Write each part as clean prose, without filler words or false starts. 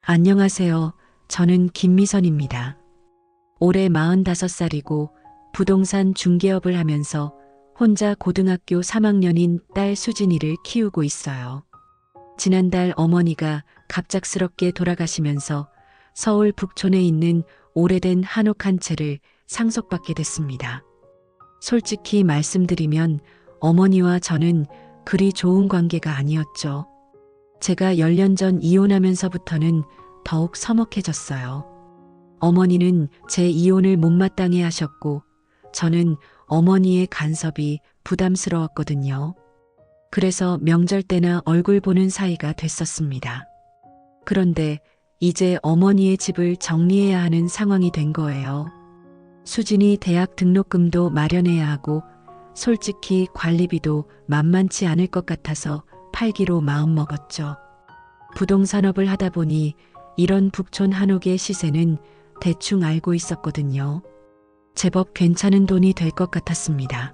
안녕하세요. 저는 김미선입니다. 올해 45살이고 부동산 중개업을 하면서 혼자 고등학교 3학년인 딸 수진이를 키우고 있어요. 지난달 어머니가 갑작스럽게 돌아가시면서 서울 북촌에 있는 오래된 한옥 한 채를 상속받게 됐습니다. 솔직히 말씀드리면 어머니와 저는 그리 좋은 관계가 아니었죠. 제가 10년 전 이혼하면서부터는 더욱 서먹해졌어요. 어머니는 제 이혼을 못마땅해 하셨고 저는 어머니의 간섭이 부담스러웠거든요. 그래서 명절 때나 얼굴 보는 사이가 됐었습니다. 그런데 이제 어머니의 집을 정리해야 하는 상황이 된 거예요. 수진이 대학 등록금도 마련해야 하고 솔직히 관리비도 만만치 않을 것 같아서 팔기로 마음먹었죠. 부동산업을 하다 보니 이런 북촌 한옥의 시세는 대충 알고 있었거든요. 제법 괜찮은 돈이 될 것 같았습니다.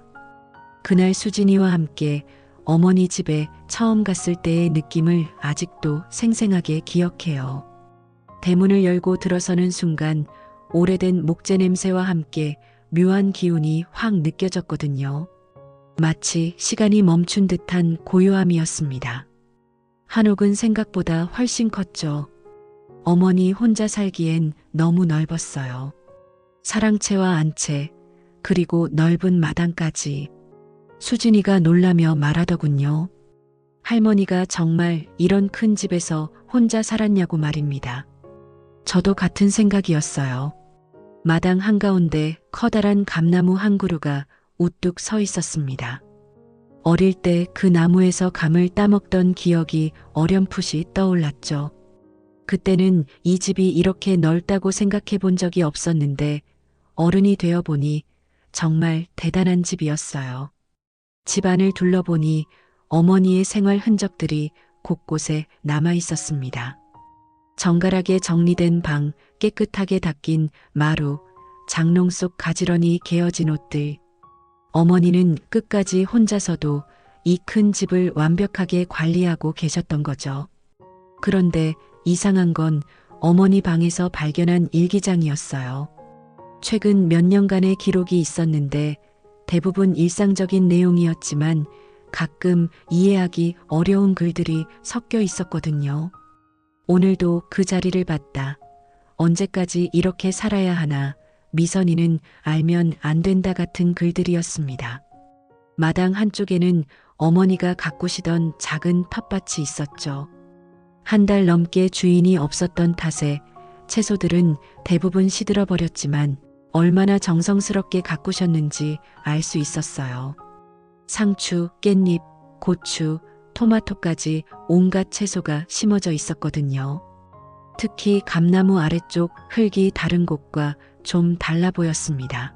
그날 수진이와 함께 어머니 집에 처음 갔을 때의 느낌을 아직도 생생하게 기억해요. 대문을 열고 들어서는 순간 오래된 목재 냄새와 함께 묘한 기운이 확 느껴졌거든요. 마치 시간이 멈춘 듯한 고요함이었습니다. 한옥은 생각보다 훨씬 컸죠. 어머니 혼자 살기엔 너무 넓었어요. 사랑채와 안채, 그리고 넓은 마당까지. 수진이가 놀라며 말하더군요. 할머니가 정말 이런 큰 집에서 혼자 살았냐고 말입니다. 저도 같은 생각이었어요. 마당 한가운데 커다란 감나무 한 그루가 우뚝 서 있었습니다. 어릴 때 그 나무에서 감을 따먹던 기억이 어렴풋이 떠올랐죠. 그때는 이 집이 이렇게 넓다고 생각해 본 적이 없었는데 어른이 되어 보니 정말 대단한 집이었어요. 집안을 둘러보니 어머니의 생활 흔적들이 곳곳에 남아 있었습니다. 정갈하게 정리된 방, 깨끗하게 닦인 마루, 장롱 속 가지런히 개어진 옷들. 어머니는 끝까지 혼자서도 이 큰 집을 완벽하게 관리하고 계셨던 거죠. 그런데 이상한 건 어머니 방에서 발견한 일기장이었어요. 최근 몇 년간의 기록이 있었는데 대부분 일상적인 내용이었지만 가끔 이해하기 어려운 글들이 섞여 있었거든요. 오늘도 그 자리를 봤다. 언제까지 이렇게 살아야 하나. 미선이는 알면 안 된다 같은 글들이었습니다. 마당 한쪽에는 어머니가 가꾸시던 작은 텃밭이 있었죠. 한 달 넘게 주인이 없었던 탓에 채소들은 대부분 시들어 버렸지만 얼마나 정성스럽게 가꾸셨는지 알 수 있었어요. 상추, 깻잎, 고추, 토마토까지 온갖 채소가 심어져 있었거든요. 특히 감나무 아래쪽 흙이 다른 곳과 좀 달라 보였습니다.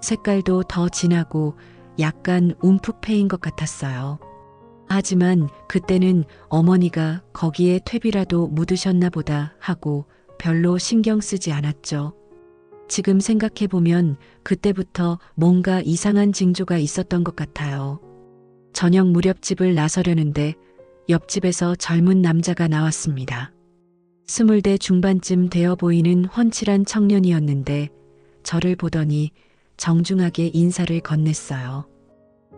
색깔도 더 진하고 약간 움푹 패인 것 같았어요. 하지만 그때는 어머니가 거기에 퇴비라도 묻으셨나 보다 하고 별로 신경 쓰지 않았죠. 지금 생각해보면 그때부터 뭔가 이상한 징조가 있었던 것 같아요. 저녁 무렵 집을 나서려는데 옆집에서 젊은 남자가 나왔습니다. 20대 중반쯤 되어 보이는 훤칠한 청년이었는데 저를 보더니 정중하게 인사를 건넸어요.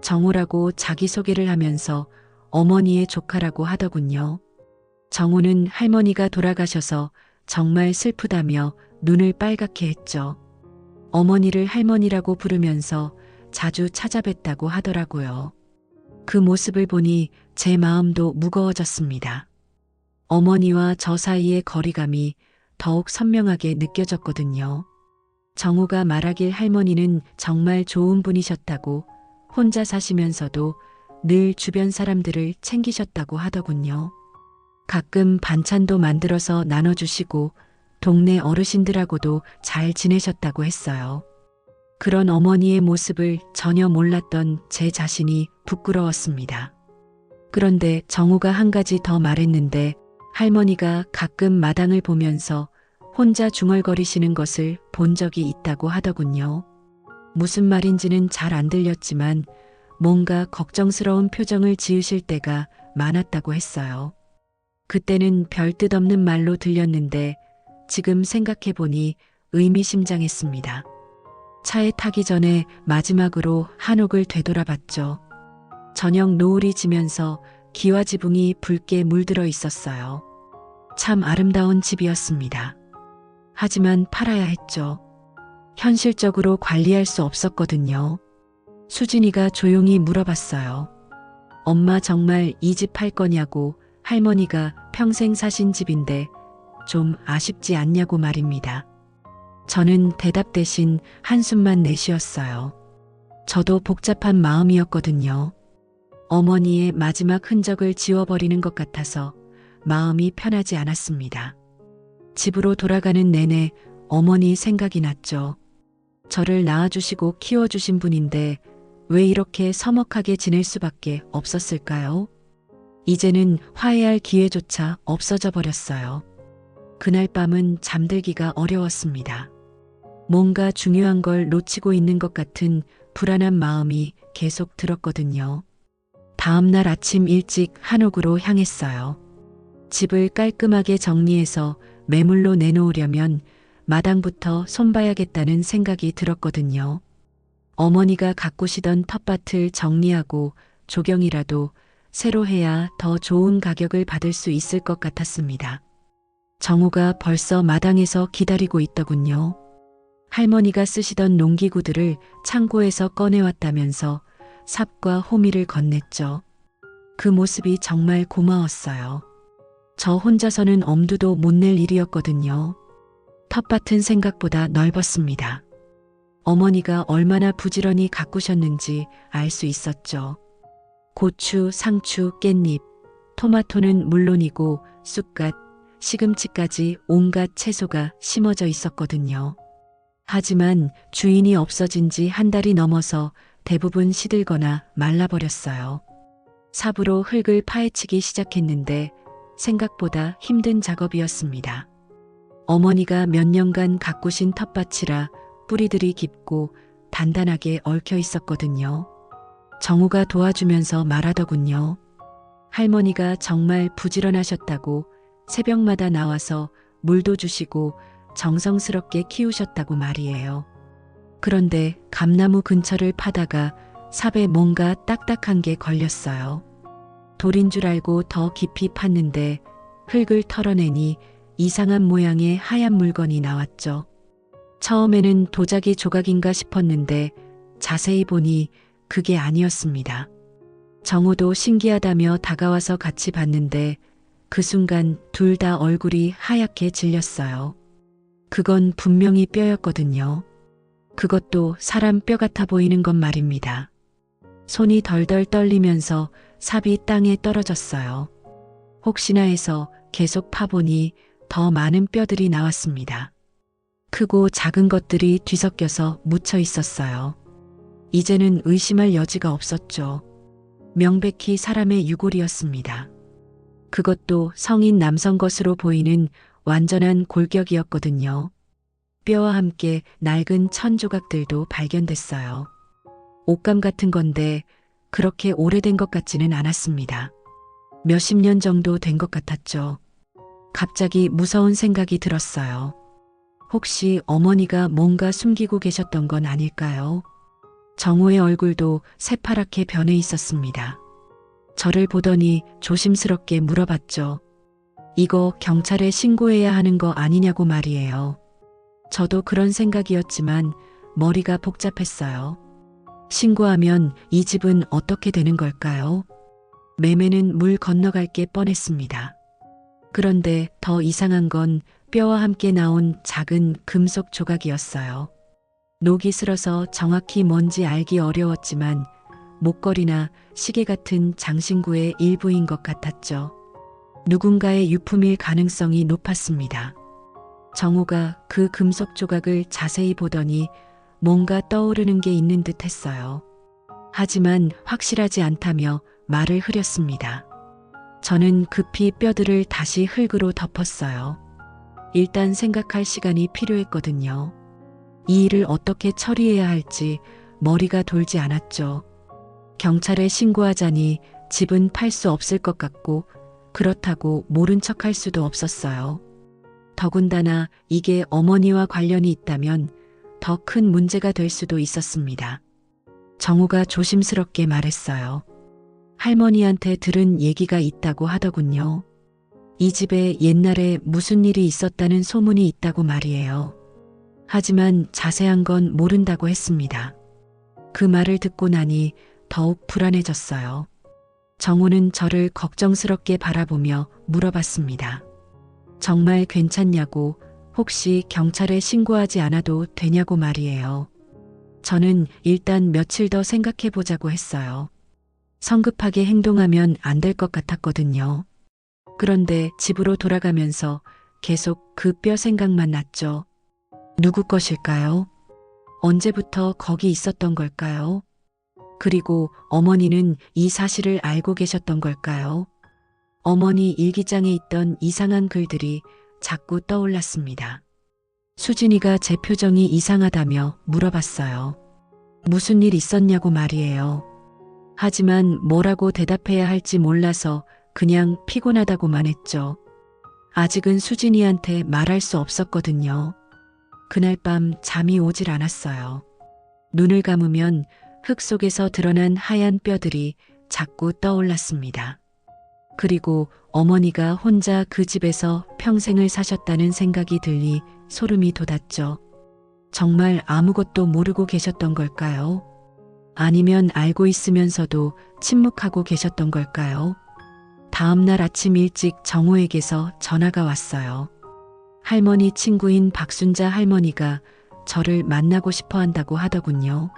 정호라고 자기소개를 하면서 어머니의 조카라고 하더군요. 정호는 할머니가 돌아가셔서 정말 슬프다며 눈을 빨갛게 했죠. 어머니를 할머니라고 부르면서 자주 찾아뵀다고 하더라고요. 그 모습을 보니 제 마음도 무거워졌습니다. 어머니와 저 사이의 거리감이 더욱 선명하게 느껴졌거든요. 정우가 말하길 할머니는 정말 좋은 분이셨다고 혼자 사시면서도 늘 주변 사람들을 챙기셨다고 하더군요. 가끔 반찬도 만들어서 나눠주시고 동네 어르신들하고도 잘 지내셨다고 했어요. 그런 어머니의 모습을 전혀 몰랐던 제 자신이 부끄러웠습니다. 그런데 정우가 한 가지 더 말했는데 할머니가 가끔 마당을 보면서 혼자 중얼거리시는 것을 본 적이 있다고 하더군요. 무슨 말인지는 잘 안 들렸지만 뭔가 걱정스러운 표정을 지으실 때가 많았다고 했어요. 그때는 별 뜻 없는 말로 들렸는데 지금 생각해보니 의미심장했습니다. 차에 타기 전에 마지막으로 한옥을 되돌아봤죠. 저녁 노을이 지면서 기와 지붕이 붉게 물들어 있었어요. 참 아름다운 집이었습니다. 하지만 팔아야 했죠. 현실적으로 관리할 수 없었거든요. 수진이가 조용히 물어봤어요. 엄마 정말 이 집 팔 거냐고. 할머니가 평생 사신 집인데 좀 아쉽지 않냐고 말입니다. 저는 대답 대신 한숨만 내쉬었어요. 저도 복잡한 마음이었거든요. 어머니의 마지막 흔적을 지워버리는 것 같아서 마음이 편하지 않았습니다. 집으로 돌아가는 내내 어머니 생각이 났죠. 저를 낳아주시고 키워주신 분인데 왜 이렇게 서먹하게 지낼 수밖에 없었을까요? 이제는 화해할 기회조차 없어져 버렸어요. 그날 밤은 잠들기가 어려웠습니다. 뭔가 중요한 걸 놓치고 있는 것 같은 불안한 마음이 계속 들었거든요. 다음 날 아침 일찍 한옥으로 향했어요. 집을 깔끔하게 정리해서 매물로 내놓으려면 마당부터 손봐야겠다는 생각이 들었거든요. 어머니가 가꾸시던 텃밭을 정리하고 조경이라도 새로 해야 더 좋은 가격을 받을 수 있을 것 같았습니다. 정우가 벌써 마당에서 기다리고 있더군요. 할머니가 쓰시던 농기구들을 창고에서 꺼내왔다면서 삽과 호미를 건넸죠. 그 모습이 정말 고마웠어요. 저 혼자서는 엄두도 못 낼 일이었거든요. 텃밭은 생각보다 넓었습니다. 어머니가 얼마나 부지런히 가꾸셨는지 알 수 있었죠. 고추, 상추, 깻잎, 토마토는 물론이고 쑥갓, 시금치까지 온갖 채소가 심어져 있었거든요. 하지만 주인이 없어진 지 한 달이 넘어서 대부분 시들거나 말라버렸어요. 삽으로 흙을 파헤치기 시작했는데 생각보다 힘든 작업이었습니다. 어머니가 몇 년간 가꾸신 텃밭이라 뿌리들이 깊고 단단하게 얽혀 있었거든요. 정우가 도와주면서 말하더군요. 할머니가 정말 부지런하셨다고, 새벽마다 나와서 물도 주시고 정성스럽게 키우셨다고 말이에요. 그런데 감나무 근처를 파다가 삽에 뭔가 딱딱한 게 걸렸어요. 돌인 줄 알고 더 깊이 팠는데 흙을 털어내니 이상한 모양의 하얀 물건이 나왔죠. 처음에는 도자기 조각인가 싶었는데 자세히 보니 그게 아니었습니다. 정우도 신기하다며 다가와서 같이 봤는데 그 순간 둘 다 얼굴이 하얗게 질렸어요. 그건 분명히 뼈였거든요. 그것도 사람 뼈 같아 보이는 건 말입니다. 손이 덜덜 떨리면서 삽이 땅에 떨어졌어요. 혹시나 해서 계속 파보니 더 많은 뼈들이 나왔습니다. 크고 작은 것들이 뒤섞여서 묻혀 있었어요. 이제는 의심할 여지가 없었죠. 명백히 사람의 유골이었습니다. 그것도 성인 남성 것으로 보이는 완전한 골격이었거든요. 뼈와 함께 낡은 천 조각들도 발견됐어요. 옷감 같은 건데 그렇게 오래된 것 같지는 않았습니다. 몇십 년 정도 된 것 같았죠. 갑자기 무서운 생각이 들었어요. 혹시 어머니가 뭔가 숨기고 계셨던 건 아닐까요? 정우의 얼굴도 새파랗게 변해 있었습니다. 저를 보더니 조심스럽게 물어봤죠. 이거 경찰에 신고해야 하는 거 아니냐고 말이에요. 저도 그런 생각이었지만 머리가 복잡했어요. 신고하면 이 집은 어떻게 되는 걸까요? 매매는 물 건너갈 게 뻔했습니다. 그런데 더 이상한 건 뼈와 함께 나온 작은 금속 조각이었어요. 녹이 슬어서 정확히 뭔지 알기 어려웠지만 목걸이나 시계 같은 장신구의 일부인 것 같았죠. 누군가의 유품일 가능성이 높았습니다. 정우가 그 금속 조각을 자세히 보더니 뭔가 떠오르는 게 있는 듯 했어요. 하지만 확실하지 않다며 말을 흐렸습니다. 저는 급히 뼈들을 다시 흙으로 덮었어요. 일단 생각할 시간이 필요했거든요. 이 일을 어떻게 처리해야 할지 머리가 돌지 않았죠. 경찰에 신고하자니 집은 팔 수 없을 것 같고 그렇다고 모른 척할 수도 없었어요. 더군다나 이게 어머니와 관련이 있다면 더 큰 문제가 될 수도 있었습니다. 정우가 조심스럽게 말했어요. 할머니한테 들은 얘기가 있다고 하더군요. 이 집에 옛날에 무슨 일이 있었다는 소문이 있다고 말이에요. 하지만 자세한 건 모른다고 했습니다. 그 말을 듣고 나니 더욱 불안해졌어요. 정우는 저를 걱정스럽게 바라보며 물어봤습니다. 정말 괜찮냐고, 혹시 경찰에 신고하지 않아도 되냐고 말이에요. 저는 일단 며칠 더 생각해 보자고 했어요. 성급하게 행동하면 안 될 것 같았거든요. 그런데 집으로 돌아가면서 계속 그 뼈 생각만 났죠. 누구 것일까요? 언제부터 거기 있었던 걸까요? 그리고 어머니는 이 사실을 알고 계셨던 걸까요? 어머니 일기장에 있던 이상한 글들이 자꾸 떠올랐습니다. 수진이가 제 표정이 이상하다며 물어봤어요. 무슨 일 있었냐고 말이에요. 하지만 뭐라고 대답해야 할지 몰라서 그냥 피곤하다고만 했죠. 아직은 수진이한테 말할 수 없었거든요. 그날 밤 잠이 오질 않았어요. 눈을 감으면 흙 속에서 드러난 하얀 뼈들이 자꾸 떠올랐습니다. 그리고 어머니가 혼자 그 집에서 평생을 사셨다는 생각이 들니 소름이 돋았죠. 정말 아무것도 모르고 계셨던 걸까요? 아니면 알고 있으면서도 침묵하고 계셨던 걸까요? 다음 날 아침 일찍 정우에게서 전화가 왔어요. 할머니 친구인 박순자 할머니가 저를 만나고 싶어 한다고 하더군요.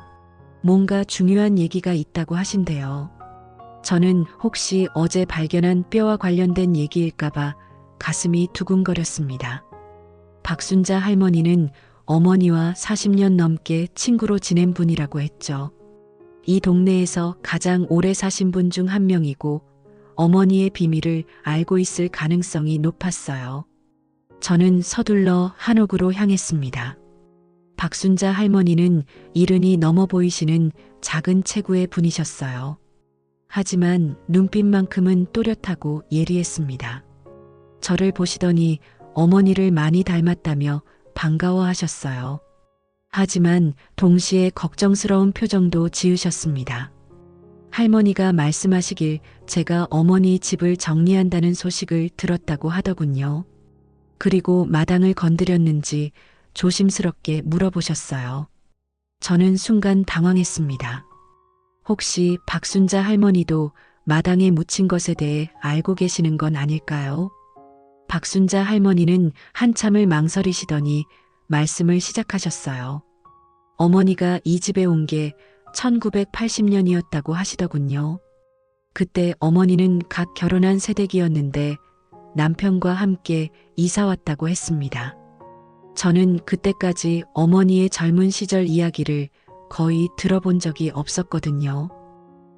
뭔가 중요한 얘기가 있다고 하신대요. 저는 혹시 어제 발견한 뼈와 관련된 얘기일까봐 가슴이 두근거렸습니다. 박순자 할머니는 어머니와 40년 넘게 친구로 지낸 분이라고 했죠. 이 동네에서 가장 오래 사신 분 중 한 명이고 어머니의 비밀을 알고 있을 가능성이 높았어요. 저는 서둘러 한옥으로 향했습니다. 박순자 할머니는 이른이 넘어 보이시는 작은 체구의 분이셨어요. 하지만 눈빛만큼은 또렷하고 예리했습니다. 저를 보시더니 어머니를 많이 닮았다며 반가워하셨어요. 하지만 동시에 걱정스러운 표정도 지으셨습니다. 할머니가 말씀하시길 제가 어머니 집을 정리한다는 소식을 들었다고 하더군요. 그리고 마당을 건드렸는지 조심스럽게 물어보셨어요. 저는 순간 당황했습니다. 혹시 박순자 할머니도 마당에 묻힌 것에 대해 알고 계시는 건 아닐까요? 박순자 할머니는 한참을 망설이시더니 말씀을 시작하셨어요. 어머니가 이 집에 온 게 1980년이었다고 하시더군요. 그때 어머니는 갓 결혼한 새댁이었는데 남편과 함께 이사 왔다고 했습니다. 저는 그때까지 어머니의 젊은 시절 이야기를 거의 들어본 적이 없었거든요.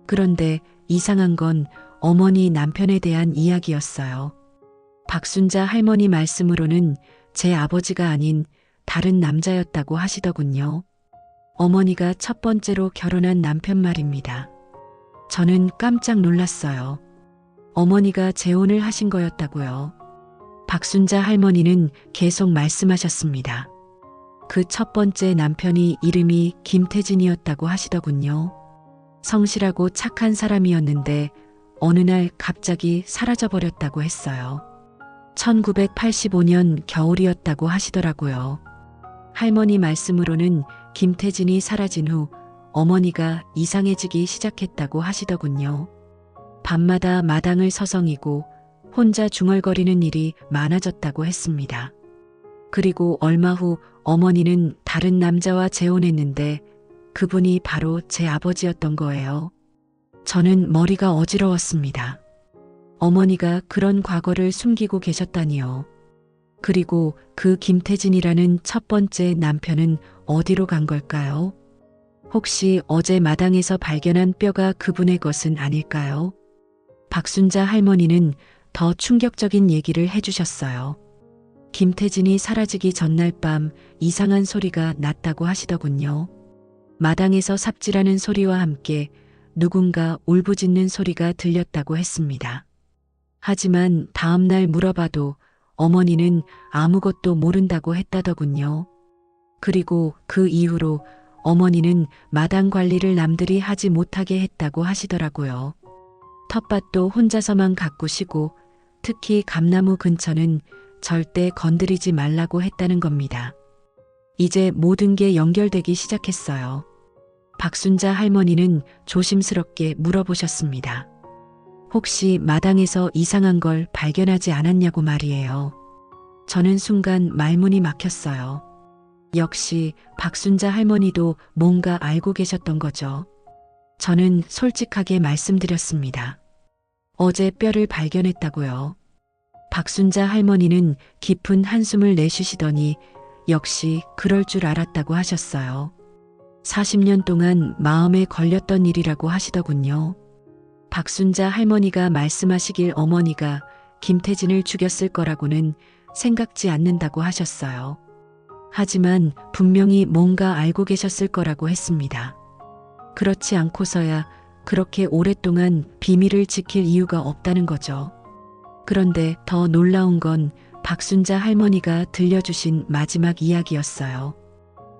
그런데 이상한 건 어머니 남편에 대한 이야기였어요. 박순자 할머니 말씀으로는 제 아버지가 아닌 다른 남자였다고 하시더군요. 어머니가 첫 번째로 결혼한 남편 말입니다. 저는 깜짝 놀랐어요. 어머니가 재혼을 하신 거였다고요. 박순자 할머니는 계속 말씀하셨습니다. 그 첫 번째 남편이 이름이 김태진이었다고 하시더군요. 성실하고 착한 사람이었는데 어느 날 갑자기 사라져버렸다고 했어요. 1985년 겨울이었다고 하시더라고요. 할머니 말씀으로는 김태진이 사라진 후 어머니가 이상해지기 시작했다고 하시더군요. 밤마다 마당을 서성이고 혼자 중얼거리는 일이 많아졌다고 했습니다. 그리고 얼마 후 어머니는 다른 남자와 재혼했는데 그분이 바로 제 아버지였던 거예요. 저는 머리가 어지러웠습니다. 어머니가 그런 과거를 숨기고 계셨다니요. 그리고 그 김태진이라는 첫 번째 남편은 어디로 간 걸까요? 혹시 어제 마당에서 발견한 뼈가 그분의 것은 아닐까요? 박순자 할머니는 더 충격적인 얘기를 해주셨어요. 김태진이 사라지기 전날 밤 이상한 소리가 났다고 하시더군요. 마당에서 삽질하는 소리와 함께 누군가 울부짖는 소리가 들렸다고 했습니다. 하지만 다음날 물어봐도 어머니는 아무것도 모른다고 했다더군요. 그리고 그 이후로 어머니는 마당 관리를 남들이 하지 못하게 했다고 하시더라고요. 텃밭도 혼자서만 가꾸시고 특히 감나무 근처는 절대 건드리지 말라고 했다는 겁니다. 이제 모든 게 연결되기 시작했어요. 박순자 할머니는 조심스럽게 물어보셨습니다. 혹시 마당에서 이상한 걸 발견하지 않았냐고 말이에요. 저는 순간 말문이 막혔어요. 역시 박순자 할머니도 뭔가 알고 계셨던 거죠. 저는 솔직하게 말씀드렸습니다. 어제 뼈를 발견했다고요. 박순자 할머니는 깊은 한숨을 내쉬시더니 역시 그럴 줄 알았다고 하셨어요. 40년 동안 마음에 걸렸던 일이라고 하시더군요. 박순자 할머니가 말씀하시길 어머니가 김태진을 죽였을 거라고는 생각지 않는다고 하셨어요. 하지만 분명히 뭔가 알고 계셨을 거라고 했습니다. 그렇지 않고서야 그렇게 오랫동안 비밀을 지킬 이유가 없다는 거죠. 그런데 더 놀라운 건 박순자 할머니가 들려주신 마지막 이야기였어요.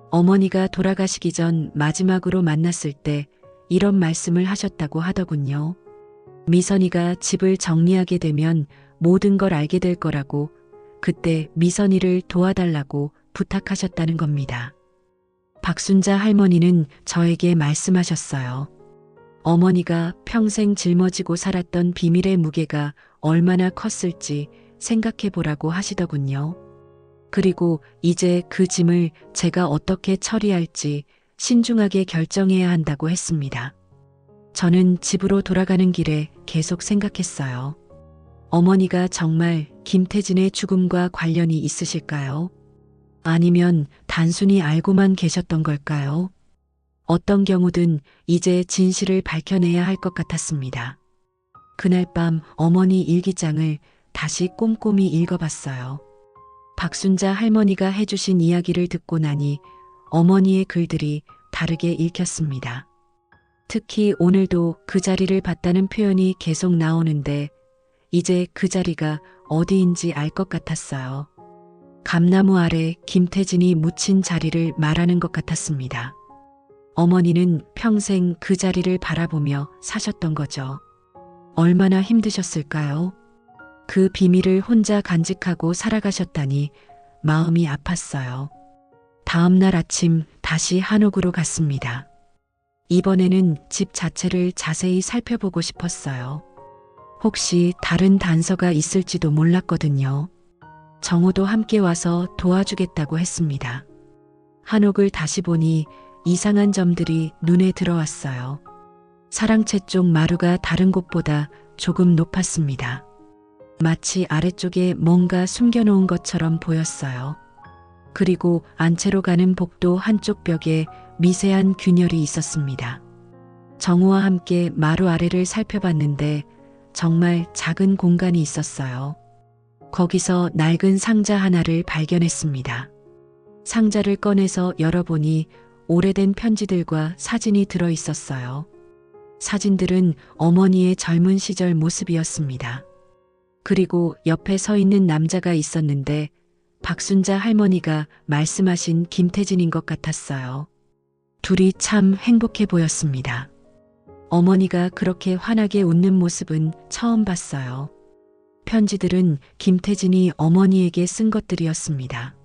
어머니가 돌아가시기 전 마지막으로 만났을 때 이런 말씀을 하셨다고 하더군요. 미선이가 집을 정리하게 되면 모든 걸 알게 될 거라고 그때 미선이를 도와달라고 부탁하셨다는 겁니다. 박순자 할머니는 저에게 말씀하셨어요. 어머니가 평생 짊어지고 살았던 비밀의 무게가 얼마나 컸을지 생각해 보라고 하시더군요. 그리고 이제 그 짐을 제가 어떻게 처리할지 신중하게 결정해야 한다고 했습니다. 저는 집으로 돌아가는 길에 계속 생각했어요. 어머니가 정말 김태진의 죽음과 관련이 있으실까요? 아니면 단순히 알고만 계셨던 걸까요? 어떤 경우든 이제 진실을 밝혀내야 할 것 같았습니다. 그날 밤 어머니 일기장을 다시 꼼꼼히 읽어봤어요. 박순자 할머니가 해주신 이야기를 듣고 나니 어머니의 글들이 다르게 읽혔습니다. 특히 오늘도 그 자리를 봤다는 표현이 계속 나오는데 이제 그 자리가 어디인지 알 것 같았어요. 감나무 아래 김태진이 묻힌 자리를 말하는 것 같았습니다. 어머니는 평생 그 자리를 바라보며 사셨던 거죠. 얼마나 힘드셨을까요? 그 비밀을 혼자 간직하고 살아가셨다니 마음이 아팠어요. 다음 날 아침 다시 한옥으로 갔습니다. 이번에는 집 자체를 자세히 살펴보고 싶었어요. 혹시 다른 단서가 있을지도 몰랐거든요. 정호도 함께 와서 도와주겠다고 했습니다. 한옥을 다시 보니 이상한 점들이 눈에 들어왔어요. 사랑채 쪽 마루가 다른 곳보다 조금 높았습니다. 마치 아래쪽에 뭔가 숨겨놓은 것처럼 보였어요. 그리고 안채로 가는 복도 한쪽 벽에 미세한 균열이 있었습니다. 정우와 함께 마루 아래를 살펴봤는데 정말 작은 공간이 있었어요. 거기서 낡은 상자 하나를 발견했습니다. 상자를 꺼내서 열어보니 오래된 편지들과 사진이 들어 있었어요. 사진들은 어머니의 젊은 시절 모습이었습니다. 그리고 옆에 서 있는 남자가 있었는데 박순자 할머니가 말씀하신 김태진인 것 같았어요. 둘이 참 행복해 보였습니다. 어머니가 그렇게 환하게 웃는 모습은 처음 봤어요. 편지들은 김태진이 어머니에게 쓴 것들이었습니다.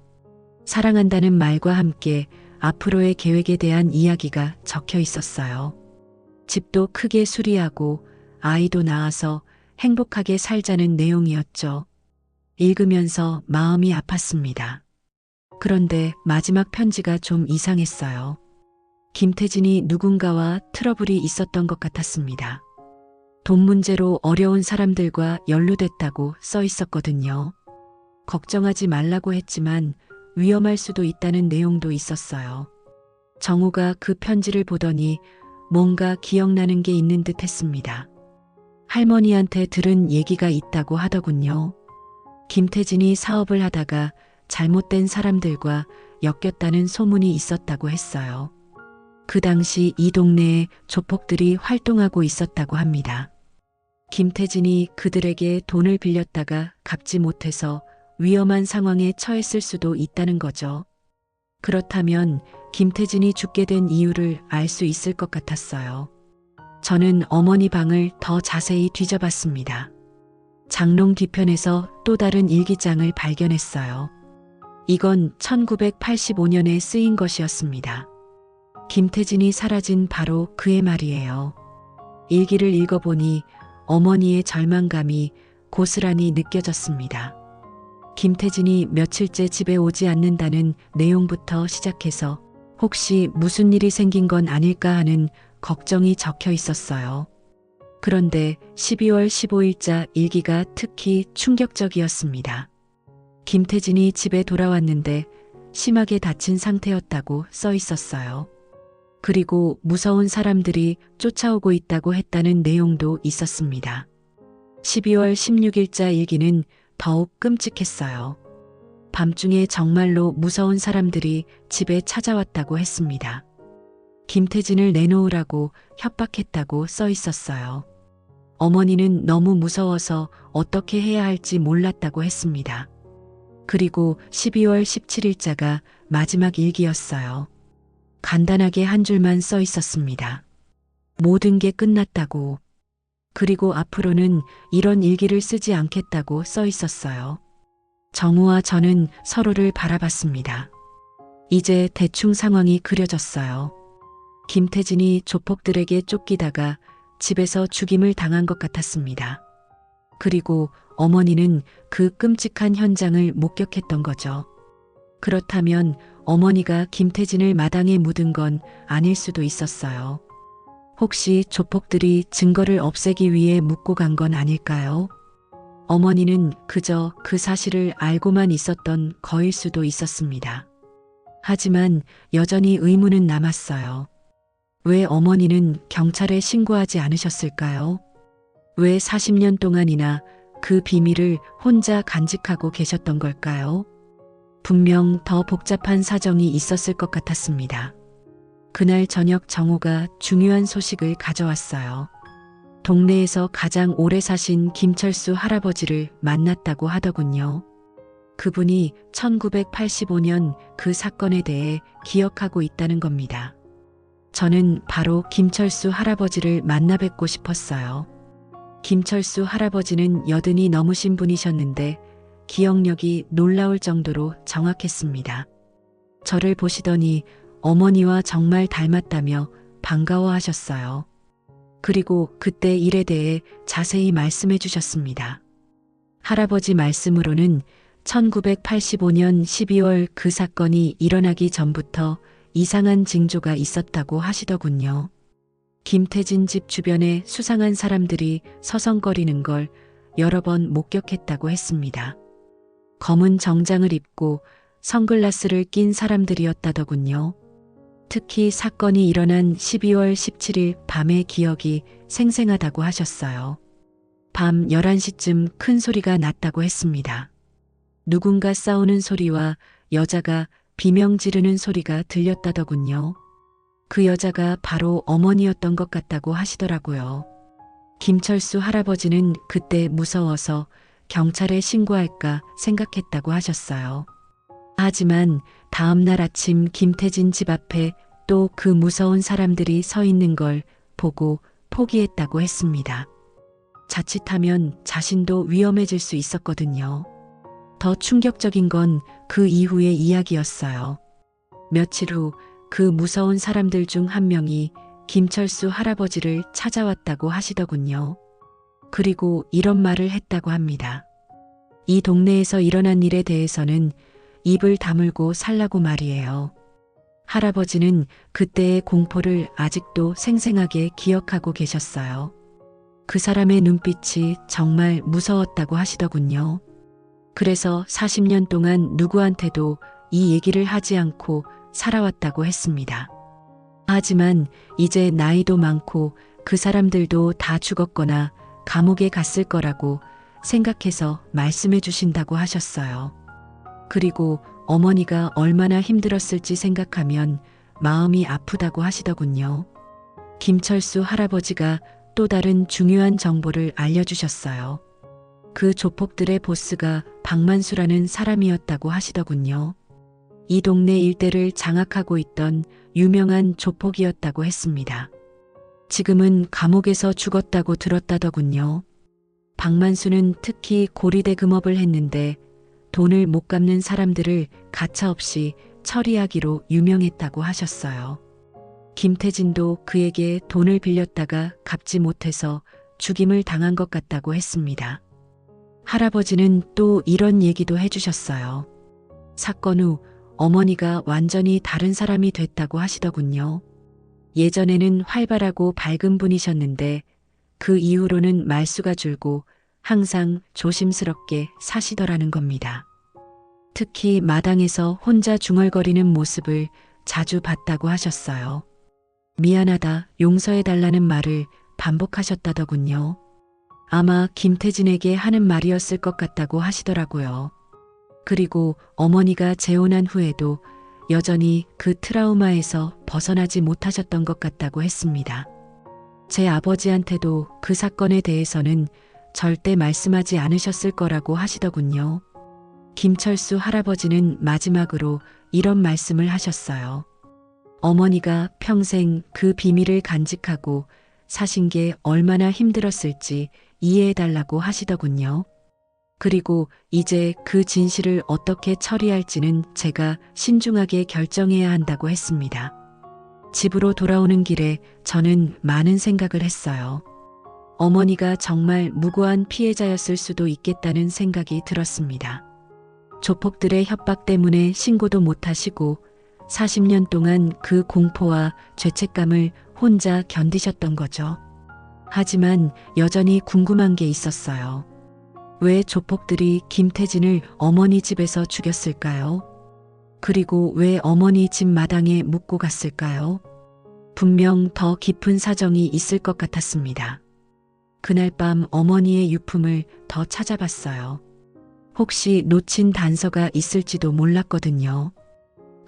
사랑한다는 말과 함께 앞으로의 계획에 대한 이야기가 적혀 있었어요. 집도 크게 수리하고 아이도 낳아서 행복하게 살자는 내용이었죠. 읽으면서 마음이 아팠습니다. 그런데 마지막 편지가 좀 이상했어요. 김태진이 누군가와 트러블이 있었던 것 같았습니다. 돈 문제로 어려운 사람들과 연루됐다고 써 있었거든요. 걱정하지 말라고 했지만 위험할 수도 있다는 내용도 있었어요. 정우가 그 편지를 보더니 뭔가 기억나는 게 있는 듯 했습니다. 할머니한테 들은 얘기가 있다고 하더군요. 김태진이 사업을 하다가 잘못된 사람들과 엮였다는 소문이 있었다고 했어요. 그 당시 이 동네에 조폭들이 활동하고 있었다고 합니다. 김태진이 그들에게 돈을 빌렸다가 갚지 못해서 위험한 상황에 처했을 수도 있다는 거죠. 그렇다면 김태진이 죽게 된 이유를 알 수 있을 것 같았어요. 저는 어머니 방을 더 자세히 뒤져봤습니다. 장롱 뒤편에서 또 다른 일기장을 발견했어요. 이건 1985년에 쓰인 것이었습니다. 김태진이 사라진 바로 그해 말이에요. 일기를 읽어보니 어머니의 절망감이 고스란히 느껴졌습니다. 김태진이 며칠째 집에 오지 않는다는 내용부터 시작해서 혹시 무슨 일이 생긴 건 아닐까 하는 걱정이 적혀 있었어요. 그런데 12월 15일자 일기가 특히 충격적이었습니다. 김태진이 집에 돌아왔는데 심하게 다친 상태였다고 써 있었어요. 그리고 무서운 사람들이 쫓아오고 있다고 했다는 내용도 있었습니다. 12월 16일자 일기는 더욱 끔찍했어요. 밤중에 정말로 무서운 사람들이 집에 찾아왔다고 했습니다. 김태진을 내놓으라고 협박했다고 써 있었어요. 어머니는 너무 무서워서 어떻게 해야 할지 몰랐다고 했습니다. 그리고 12월 17일자가 마지막 일기였어요. 간단하게 한 줄만 써 있었습니다. 모든 게 끝났다고. 그리고 앞으로는 이런 일기를 쓰지 않겠다고 써 있었어요. 정우와 저는 서로를 바라봤습니다. 이제 대충 상황이 그려졌어요. 김태진이 조폭들에게 쫓기다가 집에서 죽임을 당한 것 같았습니다. 그리고 어머니는 그 끔찍한 현장을 목격했던 거죠. 그렇다면 어머니가 김태진을 마당에 묻은 건 아닐 수도 있었어요. 혹시 조폭들이 증거를 없애기 위해 묻고 간 건 아닐까요? 어머니는 그저 그 사실을 알고만 있었던 거일 수도 있었습니다. 하지만 여전히 의문은 남았어요. 왜 어머니는 경찰에 신고하지 않으셨을까요? 왜 40년 동안이나 그 비밀을 혼자 간직하고 계셨던 걸까요? 분명 더 복잡한 사정이 있었을 것 같았습니다. 그날 저녁 정우가 중요한 소식을 가져왔어요. 동네에서 가장 오래 사신 김철수 할아버지를 만났다고 하더군요. 그분이 1985년 그 사건에 대해 기억하고 있다는 겁니다. 저는 바로 김철수 할아버지를 만나 뵙고 싶었어요. 김철수 할아버지는 80이 넘으신 분이셨는데 기억력이 놀라울 정도로 정확했습니다. 저를 보시더니 어머니와 정말 닮았다며 반가워하셨어요. 그리고 그때 일에 대해 자세히 말씀해 주셨습니다. 할아버지 말씀으로는 1985년 12월 그 사건이 일어나기 전부터 이상한 징조가 있었다고 하시더군요. 김태진 집 주변에 수상한 사람들이 서성거리는 걸 여러 번 목격했다고 했습니다. 검은 정장을 입고 선글라스를 낀 사람들이었다더군요. 특히 사건이 일어난 12월 17일 밤의 기억이 생생하다고 하셨어요. 밤 11시쯤 큰 소리가 났다고 했습니다. 누군가 싸우는 소리와 여자가 비명 지르는 소리가 들렸다더군요. 그 여자가 바로 어머니였던 것 같다고 하시더라고요. 김철수 할아버지는 그때 무서워서 경찰에 신고할까 생각했다고 하셨어요. 하지만 다음 날 아침 김태진 집 앞에 또 그 무서운 사람들이 서 있는 걸 보고 포기했다고 했습니다. 자칫하면 자신도 위험해질 수 있었거든요. 더 충격적인 건 그 이후의 이야기였어요. 며칠 후 그 무서운 사람들 중 한 명이 김철수 할아버지를 찾아왔다고 하시더군요. 그리고 이런 말을 했다고 합니다. 이 동네에서 일어난 일에 대해서는 입을 다물고 살라고 말이에요. 할아버지는 그때의 공포를 아직도 생생하게 기억하고 계셨어요. 그 사람의 눈빛이 정말 무서웠다고 하시더군요. 그래서 40년 동안 누구한테도 이 얘기를 하지 않고 살아왔다고 했습니다. 하지만 이제 나이도 많고 그 사람들도 다 죽었거나 감옥에 갔을 거라고 생각해서 말씀해 주신다고 하셨어요. 그리고 어머니가 얼마나 힘들었을지 생각하면 마음이 아프다고 하시더군요. 김철수 할아버지가 또 다른 중요한 정보를 알려주셨어요. 그 조폭들의 보스가 박만수라는 사람이었다고 하시더군요. 이 동네 일대를 장악하고 있던 유명한 조폭이었다고 했습니다. 지금은 감옥에서 죽었다고 들었다더군요. 박만수는 특히 고리대금업을 했는데 돈을 못 갚는 사람들을 가차없이 처리하기로 유명했다고 하셨어요. 김태진도 그에게 돈을 빌렸다가 갚지 못해서 죽임을 당한 것 같다고 했습니다. 할아버지는 또 이런 얘기도 해주셨어요. 사건 후 어머니가 완전히 다른 사람이 됐다고 하시더군요. 예전에는 활발하고 밝은 분이셨는데 그 이후로는 말수가 줄고 항상 조심스럽게 사시더라는 겁니다. 특히 마당에서 혼자 중얼거리는 모습을 자주 봤다고 하셨어요. 미안하다, 용서해달라는 말을 반복하셨다더군요. 아마 김태진에게 하는 말이었을 것 같다고 하시더라고요. 그리고 어머니가 재혼한 후에도 여전히 그 트라우마에서 벗어나지 못하셨던 것 같다고 했습니다. 제 아버지한테도 그 사건에 대해서는 절대 말씀하지 않으셨을 거라고 하시더군요. 김철수 할아버지는 마지막으로 이런 말씀을 하셨어요. 어머니가 평생 그 비밀을 간직하고 사신 게 얼마나 힘들었을지 이해해달라고 하시더군요. 그리고 이제 그 진실을 어떻게 처리할지는 제가 신중하게 결정해야 한다고 했습니다. 집으로 돌아오는 길에 저는 많은 생각을 했어요. 어머니가 정말 무고한 피해자였을 수도 있겠다는 생각이 들었습니다. 조폭들의 협박 때문에 신고도 못하시고 40년 동안 그 공포와 죄책감을 혼자 견디셨던 거죠. 하지만 여전히 궁금한 게 있었어요. 왜 조폭들이 김태진을 어머니 집에서 죽였을까요? 그리고 왜 어머니 집 마당에 묻고 갔을까요? 분명 더 깊은 사정이 있을 것 같았습니다. 그날 밤 어머니의 유품을 더 찾아봤어요. 혹시 놓친 단서가 있을지도 몰랐거든요.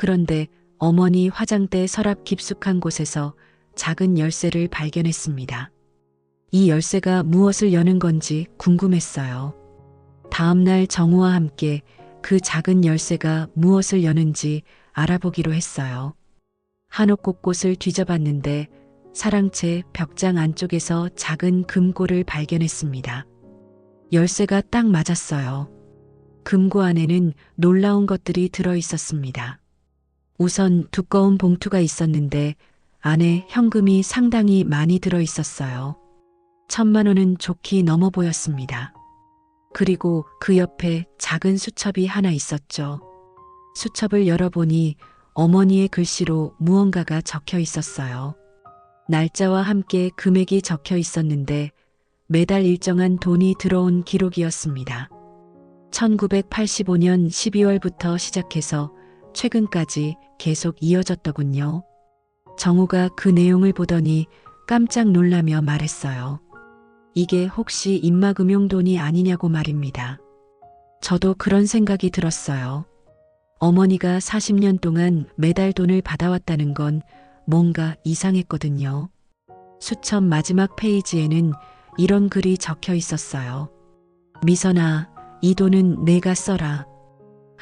그런데 어머니 화장대 서랍 깊숙한 곳에서 작은 열쇠를 발견했습니다. 이 열쇠가 무엇을 여는 건지 궁금했어요. 다음날 정우와 함께 그 작은 열쇠가 무엇을 여는지 알아보기로 했어요. 한옥 곳곳을 뒤져봤는데 사랑채 벽장 안쪽에서 작은 금고를 발견했습니다. 열쇠가 딱 맞았어요. 금고 안에는 놀라운 것들이 들어 있었습니다. 우선 두꺼운 봉투가 있었는데 안에 현금이 상당히 많이 들어 있었어요. 1,000만 원은 좋게 넘어 보였습니다. 그리고 그 옆에 작은 수첩이 하나 있었죠. 수첩을 열어보니 어머니의 글씨로 무언가가 적혀 있었어요. 날짜와 함께 금액이 적혀 있었는데 매달 일정한 돈이 들어온 기록이었습니다. 1985년 12월부터 시작해서 최근까지 계속 이어졌더군요. 정우가 그 내용을 보더니 깜짝 놀라며 말했어요. 이게 혹시 입막음용돈이 아니냐고 말입니다. 저도 그런 생각이 들었어요. 어머니가 40년 동안 매달 돈을 받아왔다는 건 뭔가 이상했거든요. 수첩 마지막 페이지에는 이런 글이 적혀 있었어요. 미선아, 이 돈은 내가 써라.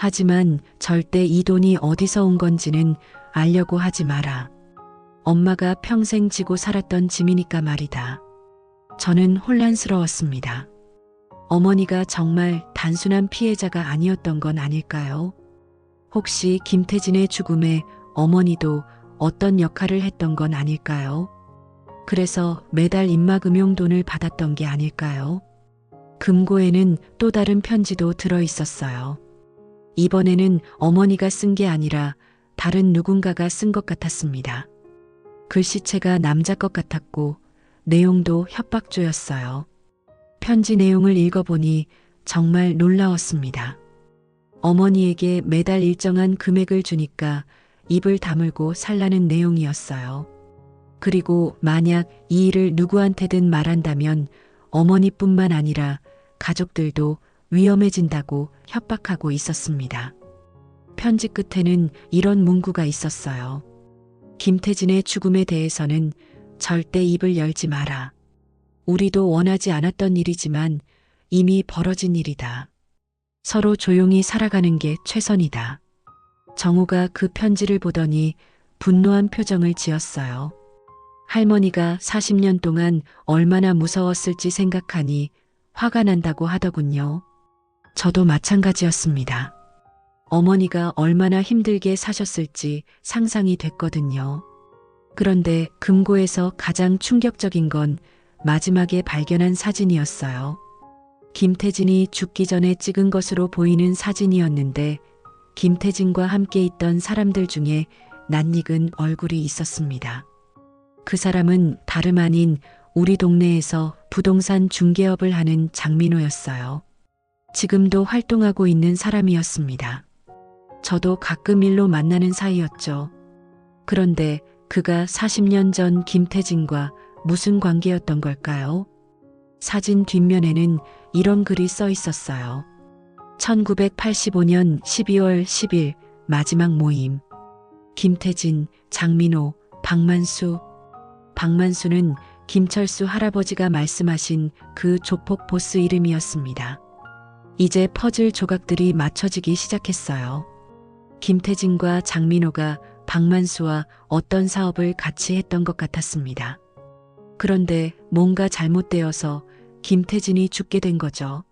하지만 절대 이 돈이 어디서 온 건지는 알려고 하지 마라. 엄마가 평생 지고 살았던 짐이니까 말이다. 저는 혼란스러웠습니다. 어머니가 정말 단순한 피해자가 아니었던 건 아닐까요? 혹시 김태진의 죽음에 어머니도 어떤 역할을 했던 건 아닐까요? 그래서 매달 입막음용돈을 받았던 게 아닐까요? 금고에는 또 다른 편지도 들어 있었어요. 이번에는 어머니가 쓴 게 아니라 다른 누군가가 쓴 것 같았습니다. 글씨체가 남자 것 같았고 내용도 협박조였어요. 편지 내용을 읽어보니 정말 놀라웠습니다. 어머니에게 매달 일정한 금액을 주니까 입을 다물고 살라는 내용이었어요. 그리고 만약 이 일을 누구한테든 말한다면 어머니뿐만 아니라 가족들도 위험해진다고 협박하고 있었습니다. 편지 끝에는 이런 문구가 있었어요. 김태진의 죽음에 대해서는 절대 입을 열지 마라. 우리도 원하지 않았던 일이지만 이미 벌어진 일이다. 서로 조용히 살아가는 게 최선이다. 정우가 그 편지를 보더니 분노한 표정을 지었어요. 할머니가 40년 동안 얼마나 무서웠을지 생각하니 화가 난다고 하더군요. 저도 마찬가지였습니다. 어머니가 얼마나 힘들게 사셨을지 상상이 됐거든요. 그런데 금고에서 가장 충격적인 건 마지막에 발견한 사진이었어요. 김태진이 죽기 전에 찍은 것으로 보이는 사진이었는데 김태진과 함께 있던 사람들 중에 낯익은 얼굴이 있었습니다. 그 사람은 다름 아닌 우리 동네에서 부동산 중개업을 하는 장민호였어요. 지금도 활동하고 있는 사람이었습니다. 저도 가끔 일로 만나는 사이였죠. 그런데 그가 40년 전 김태진과 무슨 관계였던 걸까요? 사진 뒷면에는 이런 글이 써 있었어요. 1985년 12월 10일 마지막 모임. 김태진, 장민호, 박만수. 박만수는 김철수 할아버지가 말씀하신 그 조폭 보스 이름이었습니다. 이제 퍼즐 조각들이 맞춰지기 시작했어요. 김태진과 장민호가 박만수와 어떤 사업을 같이 했던 것 같았습니다. 그런데 뭔가 잘못되어서 김태진이 죽게 된 거죠.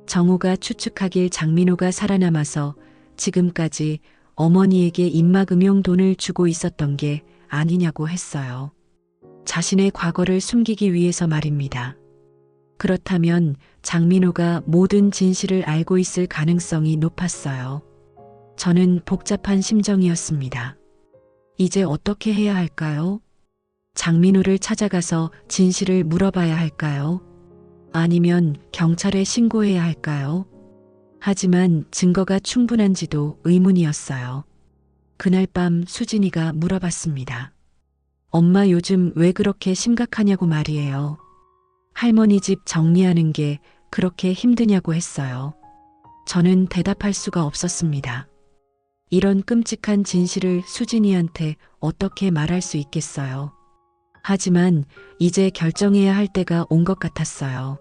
정우가 추측하길 장민호가 살아남아서 지금까지 어머니에게 입막음용 돈을 주고 있었던 게 아니냐고 했어요. 자신의 과거를 숨기기 위해서 말입니다. 그렇다면 장민호가 모든 진실을 알고 있을 가능성이 높았어요. 저는 복잡한 심정이었습니다. 이제 어떻게 해야 할까요? 장민호를 찾아가서 진실을 물어봐야 할까요? 아니면 경찰에 신고해야 할까요? 하지만 증거가 충분한지도 의문이었어요. 그날 밤 수진이가 물어봤습니다. 엄마 요즘 왜 그렇게 심각하냐고 말이에요. 할머니 집 정리하는 게 그렇게 힘드냐고 했어요. 저는 대답할 수가 없었습니다. 이런 끔찍한 진실을 수진이한테 어떻게 말할 수 있겠어요. 하지만 이제 결정해야 할 때가 온 것 같았어요.